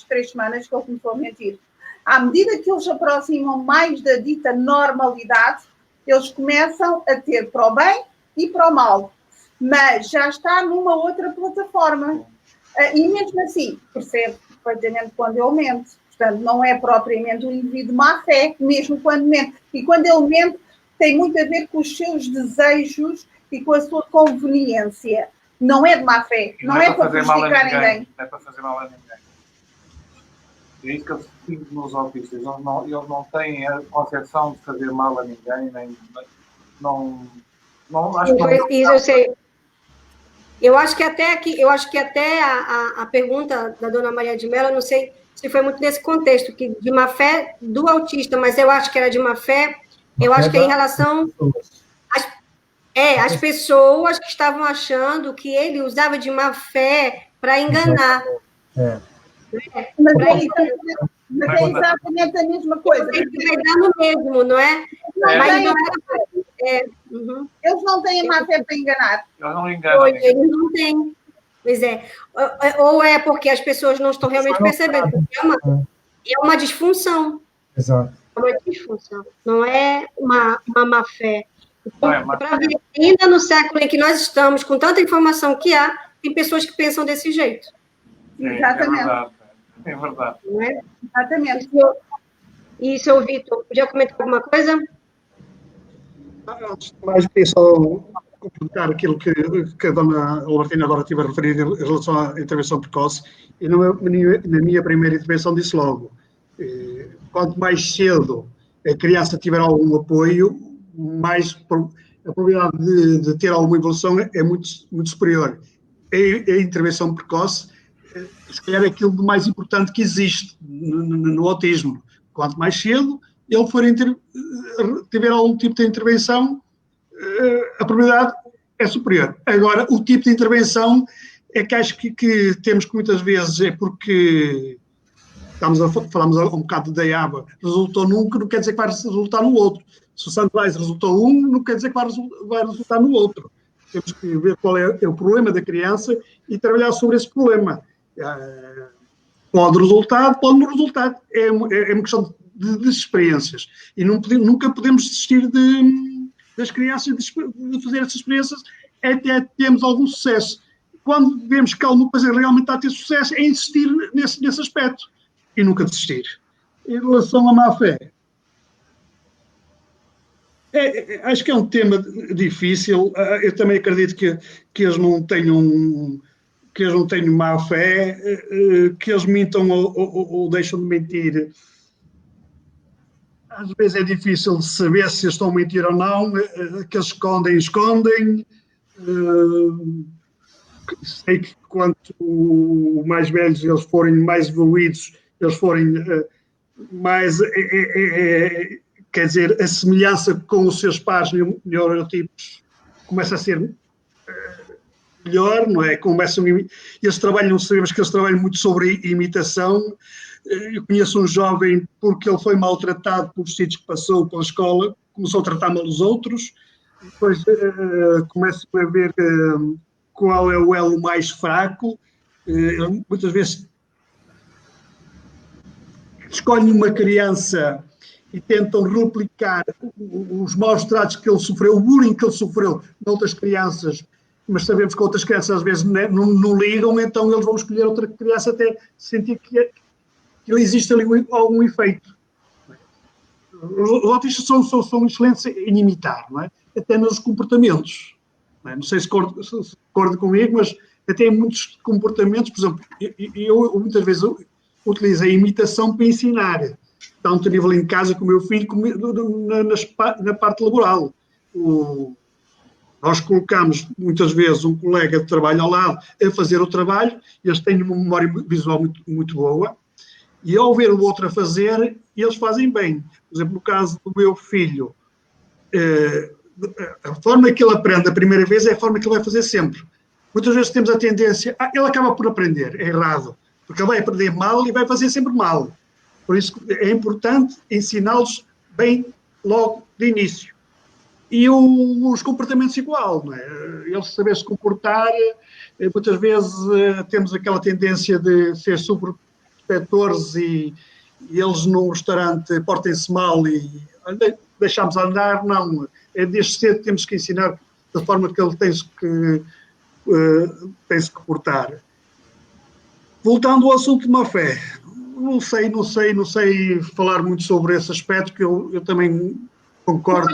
Speaker 3: 3 semanas que ele começou a mentir. À medida que eles se aproximam mais da dita normalidade, eles começam a ter para o bem e para o mal. Mas já está numa outra plataforma. E mesmo assim, percebe perfeitamente quando ele mente. Portanto, não é propriamente um indivíduo má-fé, mesmo quando mente. E quando ele mente, tem muito a ver com os seus desejos e com a sua conveniência. Não é de má-fé. Não é para prejudicar ninguém.
Speaker 6: Não é para fazer mal a ninguém. É isso que eu sinto nos autistas. Eles não têm a concepção de fazer mal a ninguém, nem acho que
Speaker 2: isso eu sei. Eu acho que até a pergunta da dona Maria de Mello, não sei se foi muito nesse contexto, que de má fé do autista, mas eu acho que era de má fé, eu acho que é em relação às pessoas que estavam achando que ele usava de má fé para enganar.
Speaker 3: Mas é exatamente a mesma coisa.
Speaker 2: Vai dar no mesmo, não é? Mas não era...
Speaker 3: Eles não têm má fé para enganar.
Speaker 6: Eles não enganam.
Speaker 2: Eles não têm. Pois é. Ou é porque as pessoas não estão realmente percebendo. É uma disfunção.
Speaker 5: Exato.
Speaker 2: É uma disfunção. Não é uma má fé. Para ver, ainda no século em que nós estamos, com tanta informação que há, tem pessoas que pensam desse jeito.
Speaker 3: Exatamente.
Speaker 6: É verdade.
Speaker 2: Não é?
Speaker 3: Exatamente.
Speaker 2: E seu Vitor, podia comentar alguma coisa?
Speaker 7: Antes de mais, queria só completar aquilo que a dona Albertina agora teve a referir em relação à intervenção precoce. E na minha primeira intervenção disse logo, quanto mais cedo a criança tiver algum apoio, mais a probabilidade de ter alguma evolução é muito, muito superior. A intervenção precoce, se calhar, é aquilo de mais importante que existe no autismo. Quanto mais cedo ele tiver algum tipo de intervenção, a probabilidade é superior. Agora, o tipo de intervenção é que acho que temos que muitas vezes, é porque falamos um bocado da aba, resultou num, que não quer dizer que vai resultar no outro. Se o Sunrise resultou não quer dizer que vai resultar no outro. Temos que ver qual é o problema da criança e trabalhar sobre esse problema. Pode resultar, pode não resultar. É uma questão de experiências. E nunca podemos desistir das crianças de fazer essas experiências até termos algum sucesso. Quando vemos que alguma coisa realmente está a ter sucesso, é insistir nesse aspecto e nunca desistir. Em relação à má-fé, acho que é um tema difícil. Eu também acredito que eles não tenham má-fé, que eles mintam ou deixam de mentir. Às vezes é difícil saber se estão a mentir ou não, que eles escondem. Sei que quanto mais velhos eles forem, mais evoluídos, eles forem mais... quer dizer, a semelhança com os seus pares neurotipos começa a ser melhor, não é? Sabemos que eles trabalham muito sobre imitação. Eu conheço um jovem, porque ele foi maltratado por sítios que passou pela escola, começou a tratar mal os outros, depois começa a ver qual é o elo mais fraco. Muitas vezes escolhem uma criança e tentam replicar os maus tratos que ele sofreu, o bullying que ele sofreu noutras crianças, mas sabemos que outras crianças às vezes não ligam, então eles vão escolher outra criança até sentir que existe ali algum efeito. Os autistas são excelentes em imitar, não é? Até nos comportamentos. Não sei se concorda comigo, mas até em muitos comportamentos, por exemplo, eu muitas vezes utilizo a imitação para ensinar, tanto a nível em casa com o meu filho, como na parte laboral. Nós colocamos muitas vezes um colega de trabalho ao lado a fazer o trabalho, eles têm uma memória visual muito, muito boa, e ao ver o outro a fazer, eles fazem bem. Por exemplo, no caso do meu filho, a forma que ele aprende a primeira vez é a forma que ele vai fazer sempre. Muitas vezes temos a tendência, ele acaba por aprender, é errado, porque ele vai aprender mal e vai fazer sempre mal. Por isso é importante ensiná-los bem logo de início. E os comportamentos igual, não é? Eles saber se comportar, muitas vezes temos aquela tendência de ser superprotetores e eles num restaurante portem-se mal e deixamos andar, não. É desde cedo temos que ensinar da forma que ele tem que comportar. Voltando ao assunto de má-fé, não sei falar muito sobre esse aspecto, que eu também concordo.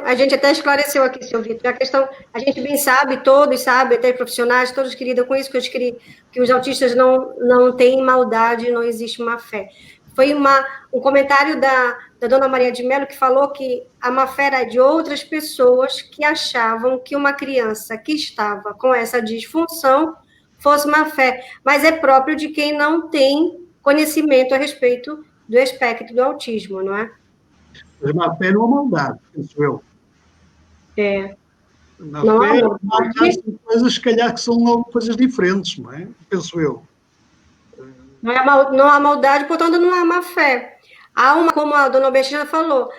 Speaker 2: A gente até esclareceu aqui, senhor Vitor, a questão, a gente bem sabe, todos sabem, até profissionais, todos que lidam com isso, que os autistas não têm maldade, não existe má-fé. Foi um comentário da dona Maria de Mello, que falou que a má-fé era de outras pessoas que achavam que uma criança que estava com essa disfunção fosse má-fé, mas é próprio de quem não tem conhecimento a respeito do espectro do autismo, não é?
Speaker 7: Mas má-fé não é maldade, penso eu. Má-fé são coisas, se calhar, que são coisas diferentes, não é? Penso eu.
Speaker 2: Não há maldade, portanto, não há má-fé. Há como a dona Albertina falou,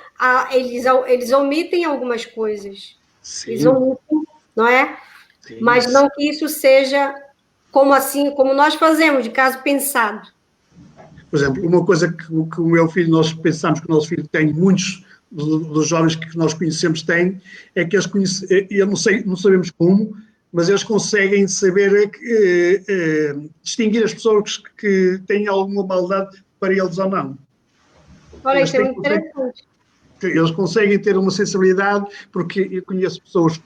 Speaker 2: eles omitem algumas coisas.
Speaker 7: Sim.
Speaker 2: Eles omitem, não é?
Speaker 7: Sim.
Speaker 2: Mas não que isso seja como nós fazemos, de caso pensado.
Speaker 7: Por exemplo, uma coisa que o meu filho, nós pensamos que o nosso filho tem, muitos dos jovens que nós conhecemos têm, é que eles não sabemos como, mas eles conseguem saber distinguir as pessoas que têm alguma maldade para eles ou não.
Speaker 2: Olha, isso é muito interessante.
Speaker 7: Eles conseguem ter uma sensibilidade, porque eu conheço pessoas,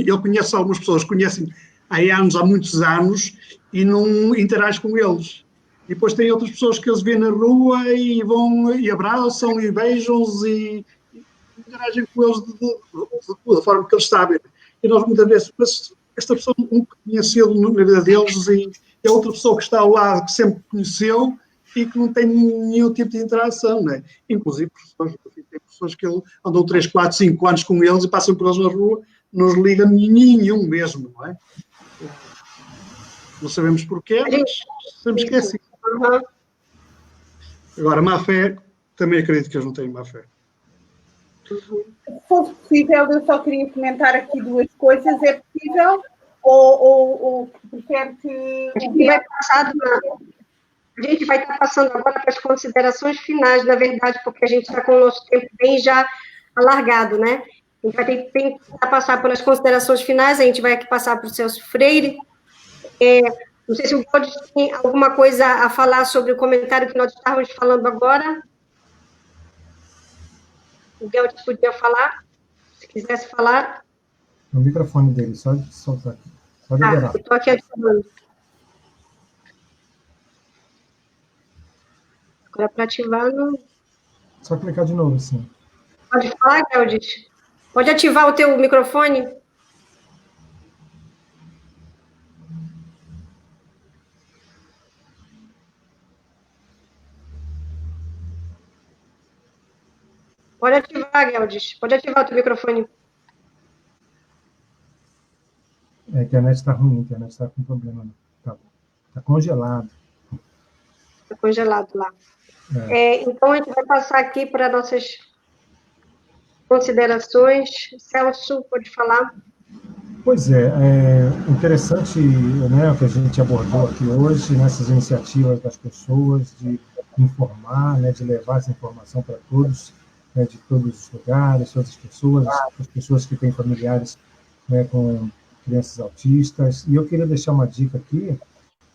Speaker 7: eu conheço algumas pessoas que conhecem há anos, há muitos anos, e não interagem com eles. E depois tem outras pessoas que eles vêem na rua e vão e abraçam e beijam-os e interagem com eles da forma que eles sabem. E nós muitas vezes, mas esta pessoa nunca conheceu na vida deles e é outra pessoa que está ao lado que sempre conheceu e que não tem nenhum tipo de interação, não é? Inclusive tem pessoas que andam 3, 4, 5 anos com eles e passam por eles na rua, não os liga nenhum mesmo, não é? Não sabemos porquê, mas sabemos que é assim. Agora, má fé, também acredito que eles não têm má fé.
Speaker 3: Se fosse possível, eu só queria comentar aqui 2 coisas. É possível ou prefere que...
Speaker 2: A gente vai estar passando agora para as considerações finais, na verdade, porque a gente está com o nosso tempo bem já alargado, né? A gente vai ter que passar pelas considerações finais, a gente vai aqui passar para o Celso Freire. Não sei se o Claudio tem alguma coisa a falar sobre o comentário que nós estávamos falando agora. O Geldes podia falar, se quisesse falar.
Speaker 5: O microfone dele, só soltar aqui. Só liberar.
Speaker 2: Eu estou aqui ativando. Agora, para ativar, não...
Speaker 5: Só clicar de novo, sim.
Speaker 2: Pode falar, Geldes? Pode ativar o teu microfone? Pode ativar, Geldes. Pode ativar o teu microfone.
Speaker 5: A internet está ruim, a internet está com problema. Está congelado.
Speaker 2: Está congelado lá. Então, a gente vai passar aqui para nossas considerações. Celso, pode falar.
Speaker 5: Pois é interessante, né, o que a gente abordou aqui hoje, nessas iniciativas das pessoas de informar, né, de levar essa informação para todos, né, de todos os lugares, todas as pessoas que têm familiares, né, com crianças autistas. E eu queria deixar uma dica aqui,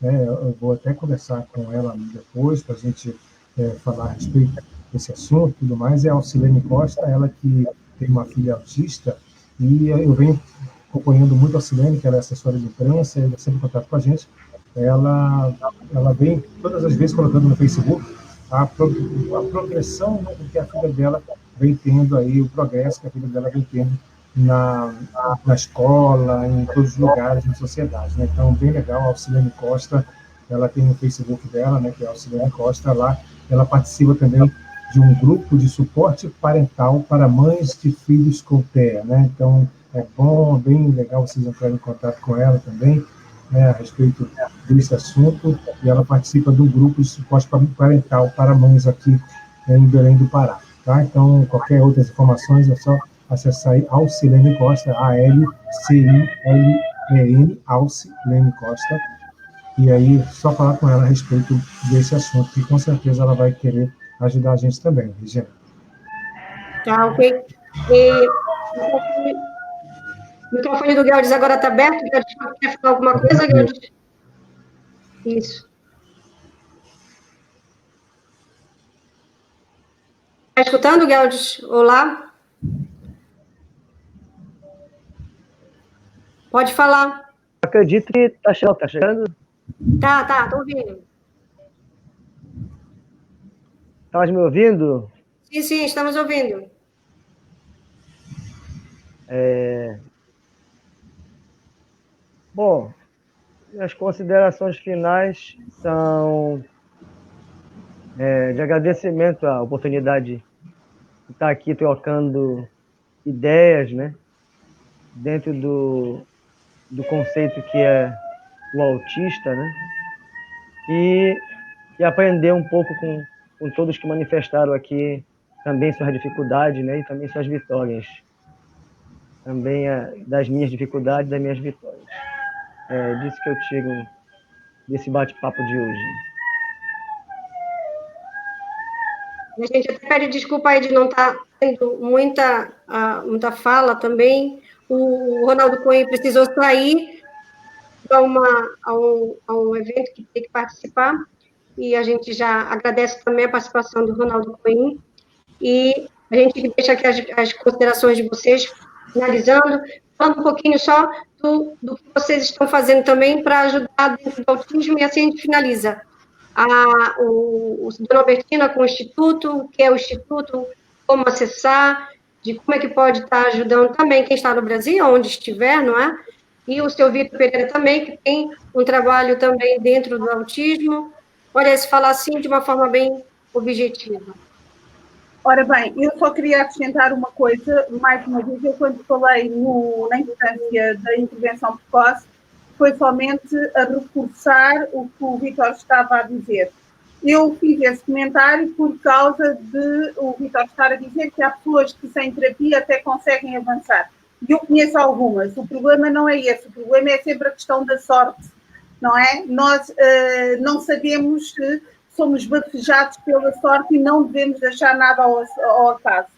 Speaker 5: né, eu vou até conversar com ela depois, para a gente falar a respeito desse assunto e tudo mais, é a Alcilene Costa, ela que tem uma filha autista, e eu venho acompanhando muito a Alcilene, que ela é assessora de imprensa, ela sempre em contato com a gente, ela vem todas as vezes colocando no Facebook a progressão, né, que a filha dela vem tendo aí, o progresso que a filha dela vem tendo na escola, em todos os lugares, na sociedade, né? Então, bem legal, a Alcilene Costa, ela tem no Facebook dela, né, que é a Alcilene Costa, lá ela participa também de um grupo de suporte parental para mães de filhos com TEA, né? Então, é bom, bem legal vocês entrarem em contato com ela também, né, a respeito desse assunto, e ela participa do grupo de suporte parental para mães aqui em Belém do Pará, tá? Então, qualquer outras informações é só acessar aí Alcilene Costa, ALCILEN, Alcilene Costa, e aí só falar com ela a respeito desse assunto, que com certeza ela vai querer ajudar a gente também, Regina.
Speaker 2: Tá, ok. O microfone do Geldes agora está aberto. Geldes, quer falar alguma coisa, Geldes? Isso. Está escutando, Geldes? Olá? Pode falar.
Speaker 8: Acredito que está chegando.
Speaker 2: Tá, estou ouvindo.
Speaker 8: Estás me ouvindo?
Speaker 2: Sim, estamos ouvindo.
Speaker 8: Bom, as considerações finais são de agradecimento à oportunidade de estar aqui trocando ideias, né, dentro do conceito que é o autista, né, e aprender um pouco com todos que manifestaram aqui também suas dificuldades, né, e também suas vitórias. Também das minhas dificuldades e das minhas vitórias. É disso que eu tiro desse bate-papo de hoje.
Speaker 2: A gente até pede desculpa aí de não estar tendo muita fala também. O Ronaldo Cunha precisou sair a um evento que tem que participar, e a gente já agradece também a participação do Ronaldo Cunha. E a gente deixa aqui as considerações de vocês, finalizando, falando um pouquinho só do que vocês estão fazendo também para ajudar dentro do autismo, e assim a gente finaliza. O Dona Albertina com o Instituto, o que é o Instituto, como acessar, de como é que pode estar ajudando também quem está no Brasil, onde estiver, não é? E o seu Vitor Pereira também, que tem um trabalho também dentro do autismo. Olha, se falar assim de uma forma bem objetiva.
Speaker 3: Ora bem, eu só queria acrescentar uma coisa, mais uma vez, eu quando falei na importância da intervenção precoce, foi somente a reforçar o que o Vítor estava a dizer. Eu fiz esse comentário por causa de o Vítor estar a dizer que há pessoas que sem terapia até conseguem avançar. E eu conheço algumas. O problema não é esse. O problema é sempre a questão da sorte, não é? Nós não sabemos se somos bafejados pela sorte e não devemos deixar nada ao acaso.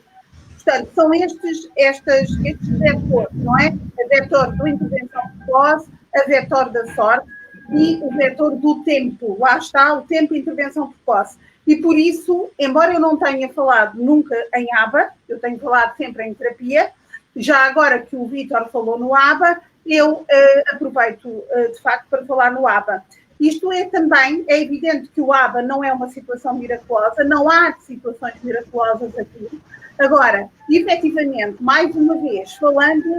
Speaker 3: Portanto, são estes vetores, não é? A vetor da intervenção precoce, a vetor da sorte e o vetor do tempo. Lá está o tempo de intervenção precoce. E por isso, embora eu não tenha falado nunca em ABA, eu tenho falado sempre em terapia, já agora que o Vítor falou no ABA, eu aproveito de facto para falar no ABA. Isto é também, é evidente que o ABA não é uma situação miraculosa, não há situações miraculosas aqui. Agora, efetivamente, mais uma vez, falando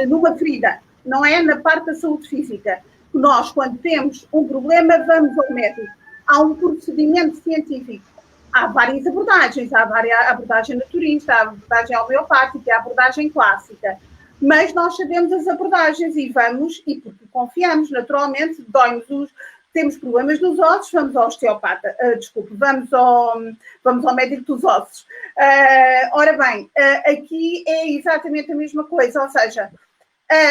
Speaker 3: numa ferida, não é na parte da saúde física, nós, quando temos um problema, vamos ao médico. Há um procedimento científico. Há várias abordagens. Há a abordagem naturista, a abordagem homeopática, a abordagem clássica. Mas nós sabemos as abordagens e vamos, e porque confiamos, naturalmente, temos problemas nos ossos, vamos ao osteopata, vamos ao médico dos ossos. Ora bem, aqui é exatamente a mesma coisa, ou seja,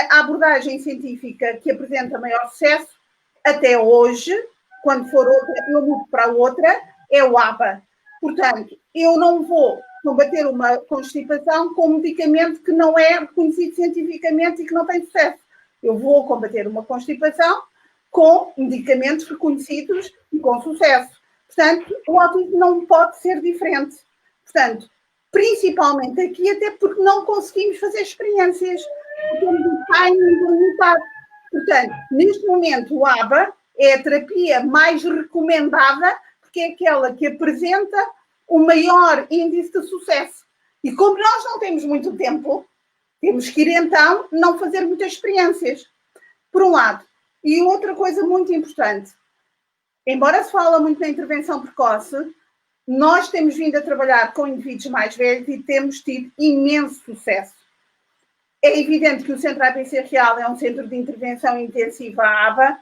Speaker 3: a abordagem científica que apresenta maior sucesso, até hoje, quando for outra, eu mudo para outra, é o ABA. Portanto, eu não vou combater uma constipação com um medicamento que não é reconhecido cientificamente e que não tem sucesso. Eu vou combater uma constipação com medicamentos reconhecidos e com sucesso. Portanto, o autismo não pode ser diferente. Portanto, principalmente aqui, até porque não conseguimos fazer experiências. Temos um timing limitado. Portanto, neste momento, o ABA é a terapia mais recomendada, porque é aquela que apresenta o maior índice de sucesso. E como nós não temos muito tempo, temos que ir, então, não fazer muitas experiências. Por um lado. E outra coisa muito importante, embora se fala muito na intervenção precoce, nós temos vindo a trabalhar com indivíduos mais velhos e temos tido imenso sucesso. É evidente que o Centro ABC Real é um centro de intervenção intensiva ABA,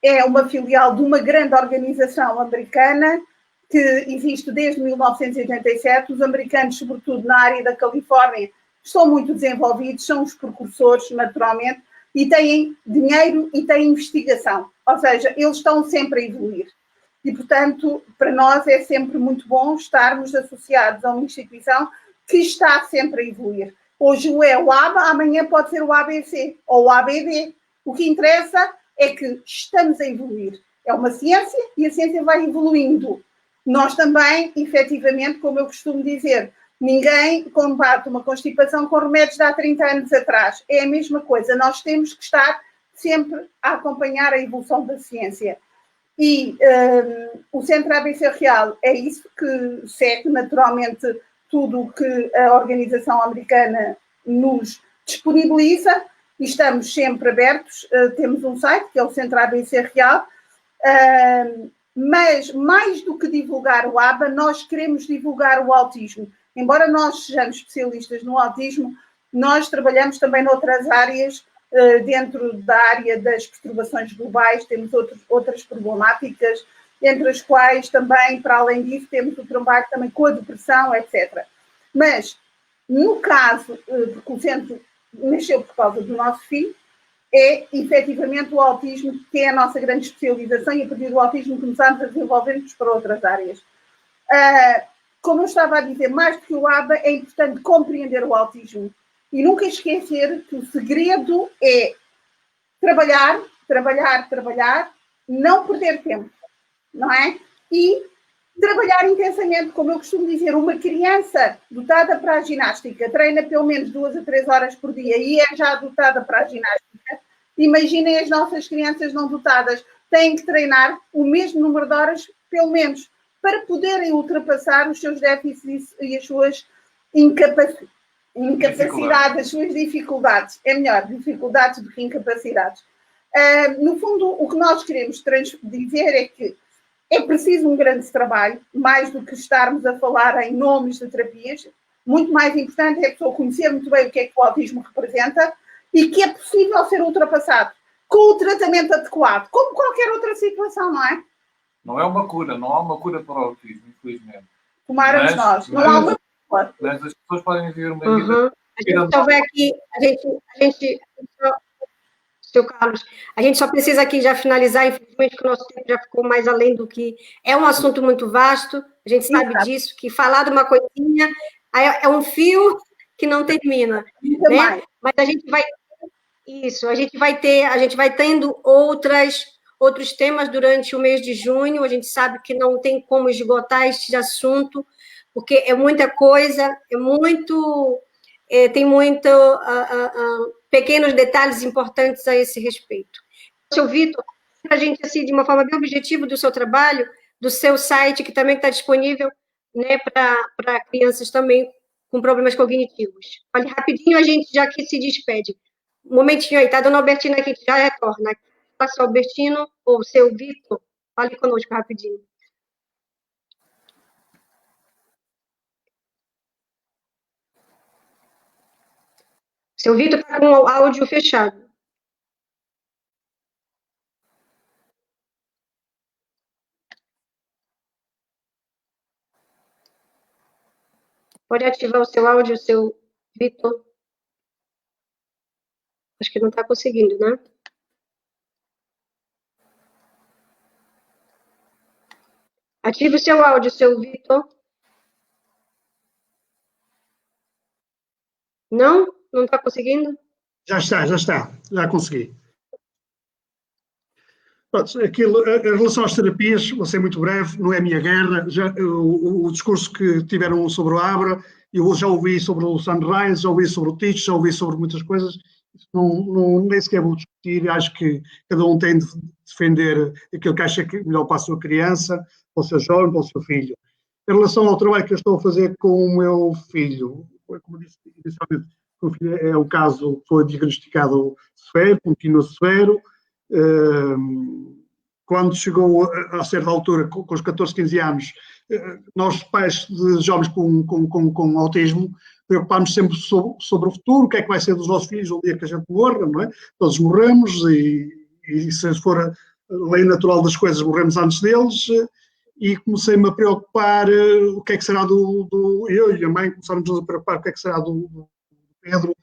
Speaker 3: é uma filial de uma grande organização americana que existe desde 1987. Os americanos, sobretudo na área da Califórnia, estão muito desenvolvidos, são os precursores, naturalmente, e têm dinheiro e têm investigação. Ou seja, eles estão sempre a evoluir. E, portanto, para nós é sempre muito bom estarmos associados a uma instituição que está sempre a evoluir. Hoje é o ABA, amanhã pode ser o ABC ou o ABD. O que interessa é que estamos a evoluir. É uma ciência e a ciência vai evoluindo. Nós também, efetivamente, como eu costumo dizer, ninguém combate uma constipação com remédios de há 30 anos atrás. É a mesma coisa. Nós temos que estar sempre a acompanhar a evolução da ciência. E o Centro ABC Real é isso que segue naturalmente tudo o que a organização americana nos disponibiliza e estamos sempre abertos. Temos um site, que é o Centro ABC Real, mas mais do que divulgar o ABA, nós queremos divulgar o autismo. Embora nós sejamos especialistas no autismo, nós trabalhamos também noutras áreas, dentro da área das perturbações globais, temos outras problemáticas, entre as quais também, para além disso, temos o trabalho também com a depressão, etc. Mas, no caso, porque o centro nasceu por causa do nosso filho, é efetivamente o autismo que é a nossa grande especialização e a partir do autismo começamos a desenvolver-nos para outras áreas. Como eu estava a dizer, mais do que o ABA, é importante compreender o autismo e nunca esquecer que o segredo é trabalhar, trabalhar, trabalhar, não perder tempo, não é? E trabalhar intensamente, como eu costumo dizer, uma criança dotada para a ginástica treina pelo menos 2 a 3 horas por dia e é já dotada para a ginástica. Imaginem as nossas crianças não dotadas, têm que treinar o mesmo número de horas, pelo menos, para poderem ultrapassar os seus déficits e as suas incapacidades, as suas dificuldades. É melhor, dificuldades do que incapacidades. No fundo, o que nós queremos dizer é que é preciso um grande trabalho, mais do que estarmos a falar em nomes de terapias. Muito mais importante é a pessoa conhecer muito bem o que é que o autismo representa e que é possível ser ultrapassado com o tratamento adequado, como qualquer outra situação, não é?
Speaker 6: Não é uma cura, não há uma cura para o autismo, infelizmente.
Speaker 3: Tomáramos nós. Não há uma cura.
Speaker 6: Mas as pessoas podem viver uma vida...
Speaker 2: A gente só vai aqui, seu Carlos, a gente só precisa aqui já finalizar, infelizmente que o nosso tempo já ficou mais além do que... É um assunto muito vasto, a gente sabe disso, que falar de uma coisinha é um fio que não termina, né? Mas a gente vai... Isso, a gente vai tendo outros temas durante o mês de junho, a gente sabe que não tem como esgotar este assunto, porque é muita coisa, tem muito pequenos detalhes importantes a esse respeito. Seu Vitor, a gente, assim, de uma forma bem objetiva do seu trabalho, do seu site, que também está disponível, né, para crianças também com problemas cognitivos. Fale rapidinho, a gente já que se despede. Um momentinho aí, tá? Dona Albertina aqui, já retorna. Passa o Albertino, ou o seu Vitor, fale conosco rapidinho. Seu Vitor está com o áudio fechado. Pode ativar o seu áudio, seu Vitor. Acho que não está conseguindo, né? Ative o seu áudio, seu Vitor. Não? Não está conseguindo?
Speaker 7: Já está, já consegui. Pronto, em relação às terapias, vou ser muito breve, não é a minha guerra. O discurso que tiveram sobre o Abra, eu já ouvi sobre o Sunrise, já ouvi sobre o Teach, já ouvi sobre muitas coisas. Nem sequer vou discutir, acho que cada um tem de defender aquilo que acha que é melhor para a sua criança, para o seu jovem, para o seu filho. Em relação ao trabalho que eu estou a fazer com o meu filho, como disse inicialmente, o filho é um caso que foi diagnosticado severo, continua severo. Quando chegou a certa altura, com os 14, 15 anos, nós, pais de jovens com autismo, preocupámos sempre sobre o futuro, o que é que vai ser dos nossos filhos o dia que a gente morra, não é? Todos morremos e se for a lei natural das coisas, morremos antes deles, e comecei-me a preocupar o que é que será eu e a mãe começámos a preocupar o que é que será do Pedro,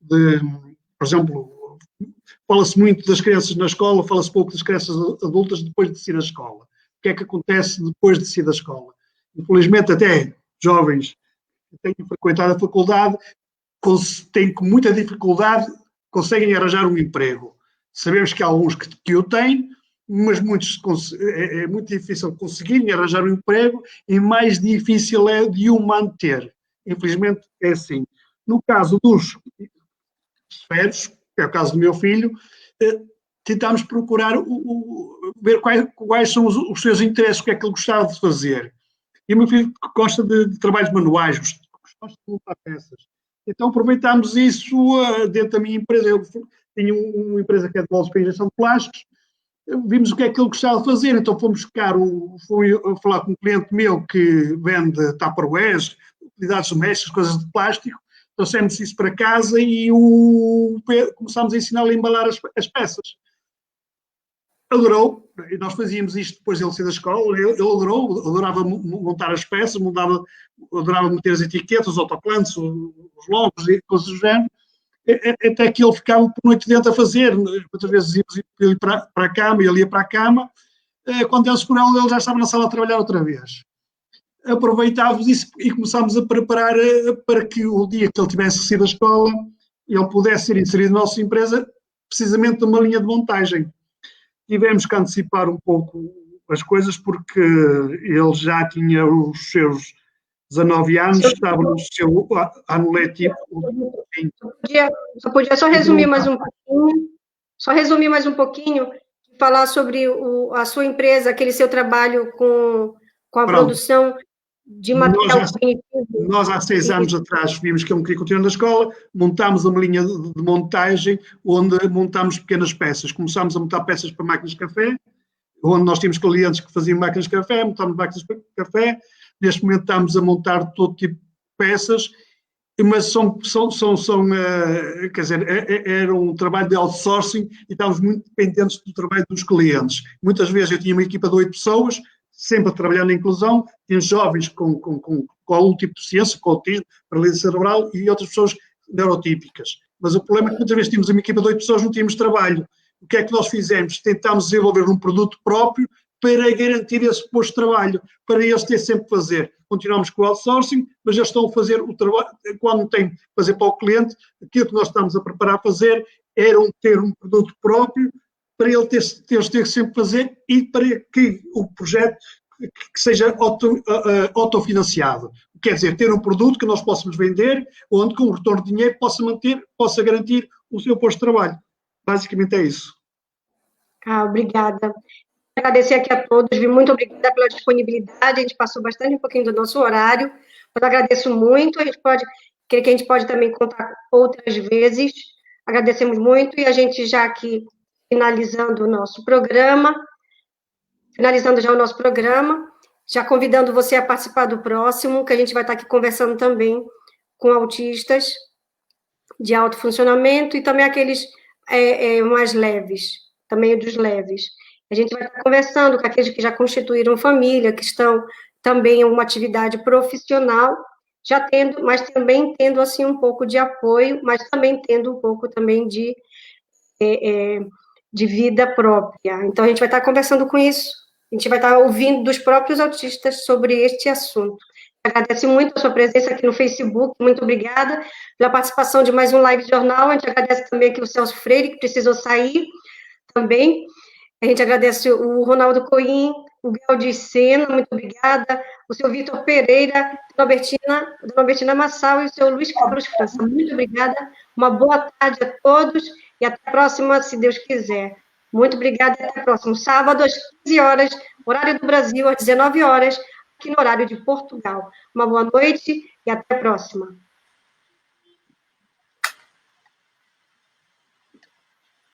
Speaker 7: por exemplo, fala-se muito das crianças na escola, fala-se pouco das crianças adultas depois de sair da escola. O que é que acontece depois de sair da escola? Infelizmente, até jovens que têm frequentado a faculdade têm com muita dificuldade, conseguem arranjar um emprego. Sabemos que há alguns que o têm, mas muitos é muito difícil conseguirem arranjar um emprego e mais difícil é de o manter. Infelizmente, é assim. No caso dos severos, que é o caso do meu filho, tentámos procurar ver quais são os seus interesses, o que é que ele gostava de fazer. E o meu filho gosta de trabalhos manuais, gosta de montar peças. Então aproveitámos isso dentro da minha empresa. Eu tenho uma empresa que é de moldes para injeção de plásticos, vimos o que é que ele gostava de fazer, então fui falar com um cliente meu que vende tupperwares, utilidades domésticas, coisas de plástico, trouxemos isso para casa e começámos a ensiná-lo a embalar as peças. Adorou, e nós fazíamos isto depois de ele sair da escola, ele adorava montar as peças, adorava meter as etiquetas, os autocolantes, os logos e coisas do género, até que ele ficava por noite dentro a fazer. Muitas vezes ia para a cama, ele ia para a cama, quando ele se por ele já estava na sala a trabalhar outra vez. Aproveitávamos isso e começámos a preparar para que o dia que ele tivesse saído da escola, ele pudesse ser inserido na nossa empresa, precisamente numa linha de montagem. Tivemos que antecipar um pouco as coisas, porque ele já tinha os seus 19 anos, estava no seu ano letivo.
Speaker 2: Podia só resumir mais um pouquinho, falar sobre a sua empresa, aquele seu trabalho com a produção de material cognitivo.
Speaker 7: Nós, há 6 anos atrás, vimos que eu queria continuar na escola, montámos uma linha de montagem, onde montámos pequenas peças. Começámos a montar peças para máquinas de café, onde nós tínhamos clientes que faziam máquinas de café, montámos máquinas de café. Neste momento estamos a montar todo tipo de peças, mas quer dizer, era um trabalho de outsourcing e estávamos muito dependentes do trabalho dos clientes. Muitas vezes eu tinha uma equipa de 8 pessoas, sempre a trabalhar na inclusão, tinha jovens com algum tipo de deficiência, com autismo, paralisia cerebral e outras pessoas neurotípicas. Mas o problema é que muitas vezes tínhamos uma equipa de 8 pessoas, não tínhamos trabalho. O que é que nós fizemos? Tentámos desenvolver um produto próprio para garantir esse posto de trabalho, para eles terem sempre que fazer. Continuamos com o outsourcing, mas eles estão a fazer o trabalho, quando têm que fazer para o cliente, aquilo que nós estamos a preparar a fazer era ter um produto próprio, para eles ter sempre que fazer e para que o projeto que seja autofinanciado. Quer dizer, ter um produto que nós possamos vender, onde com o retorno de dinheiro possa garantir o seu posto de trabalho. Basicamente é isso.
Speaker 2: Obrigada. Agradecer aqui a todos, muito obrigada pela disponibilidade, a gente passou bastante um pouquinho do nosso horário, mas agradeço muito, creio que a gente pode também contar outras vezes, agradecemos muito, e a gente já aqui finalizando já o nosso programa, já convidando você a participar do próximo, que a gente vai estar aqui conversando também com autistas de alto funcionamento e também aqueles mais leves, também dos leves. A gente vai estar conversando com aqueles que já constituíram família, que estão também em uma atividade profissional, mas também tendo, assim, um pouco de apoio, mas também tendo um pouco também de vida própria. Então, a gente vai estar conversando com isso, a gente vai estar ouvindo dos próprios autistas sobre este assunto. Agradeço muito a sua presença aqui no Facebook, muito obrigada pela participação de mais um Live Jornal, a gente agradece também aqui o Celso Freire, que precisou sair também. A gente agradece o Ronaldo Coim, o Gaudi Sena, muito obrigada, o seu Vitor Pereira, Dona Bertina Massal e o seu Luiz Carlos França. Muito obrigada, uma boa tarde a todos e até a próxima, se Deus quiser. Muito obrigada e até o próximo sábado, às 15 horas, horário do Brasil, às 19 horas, aqui no horário de Portugal. Uma boa noite e até a próxima.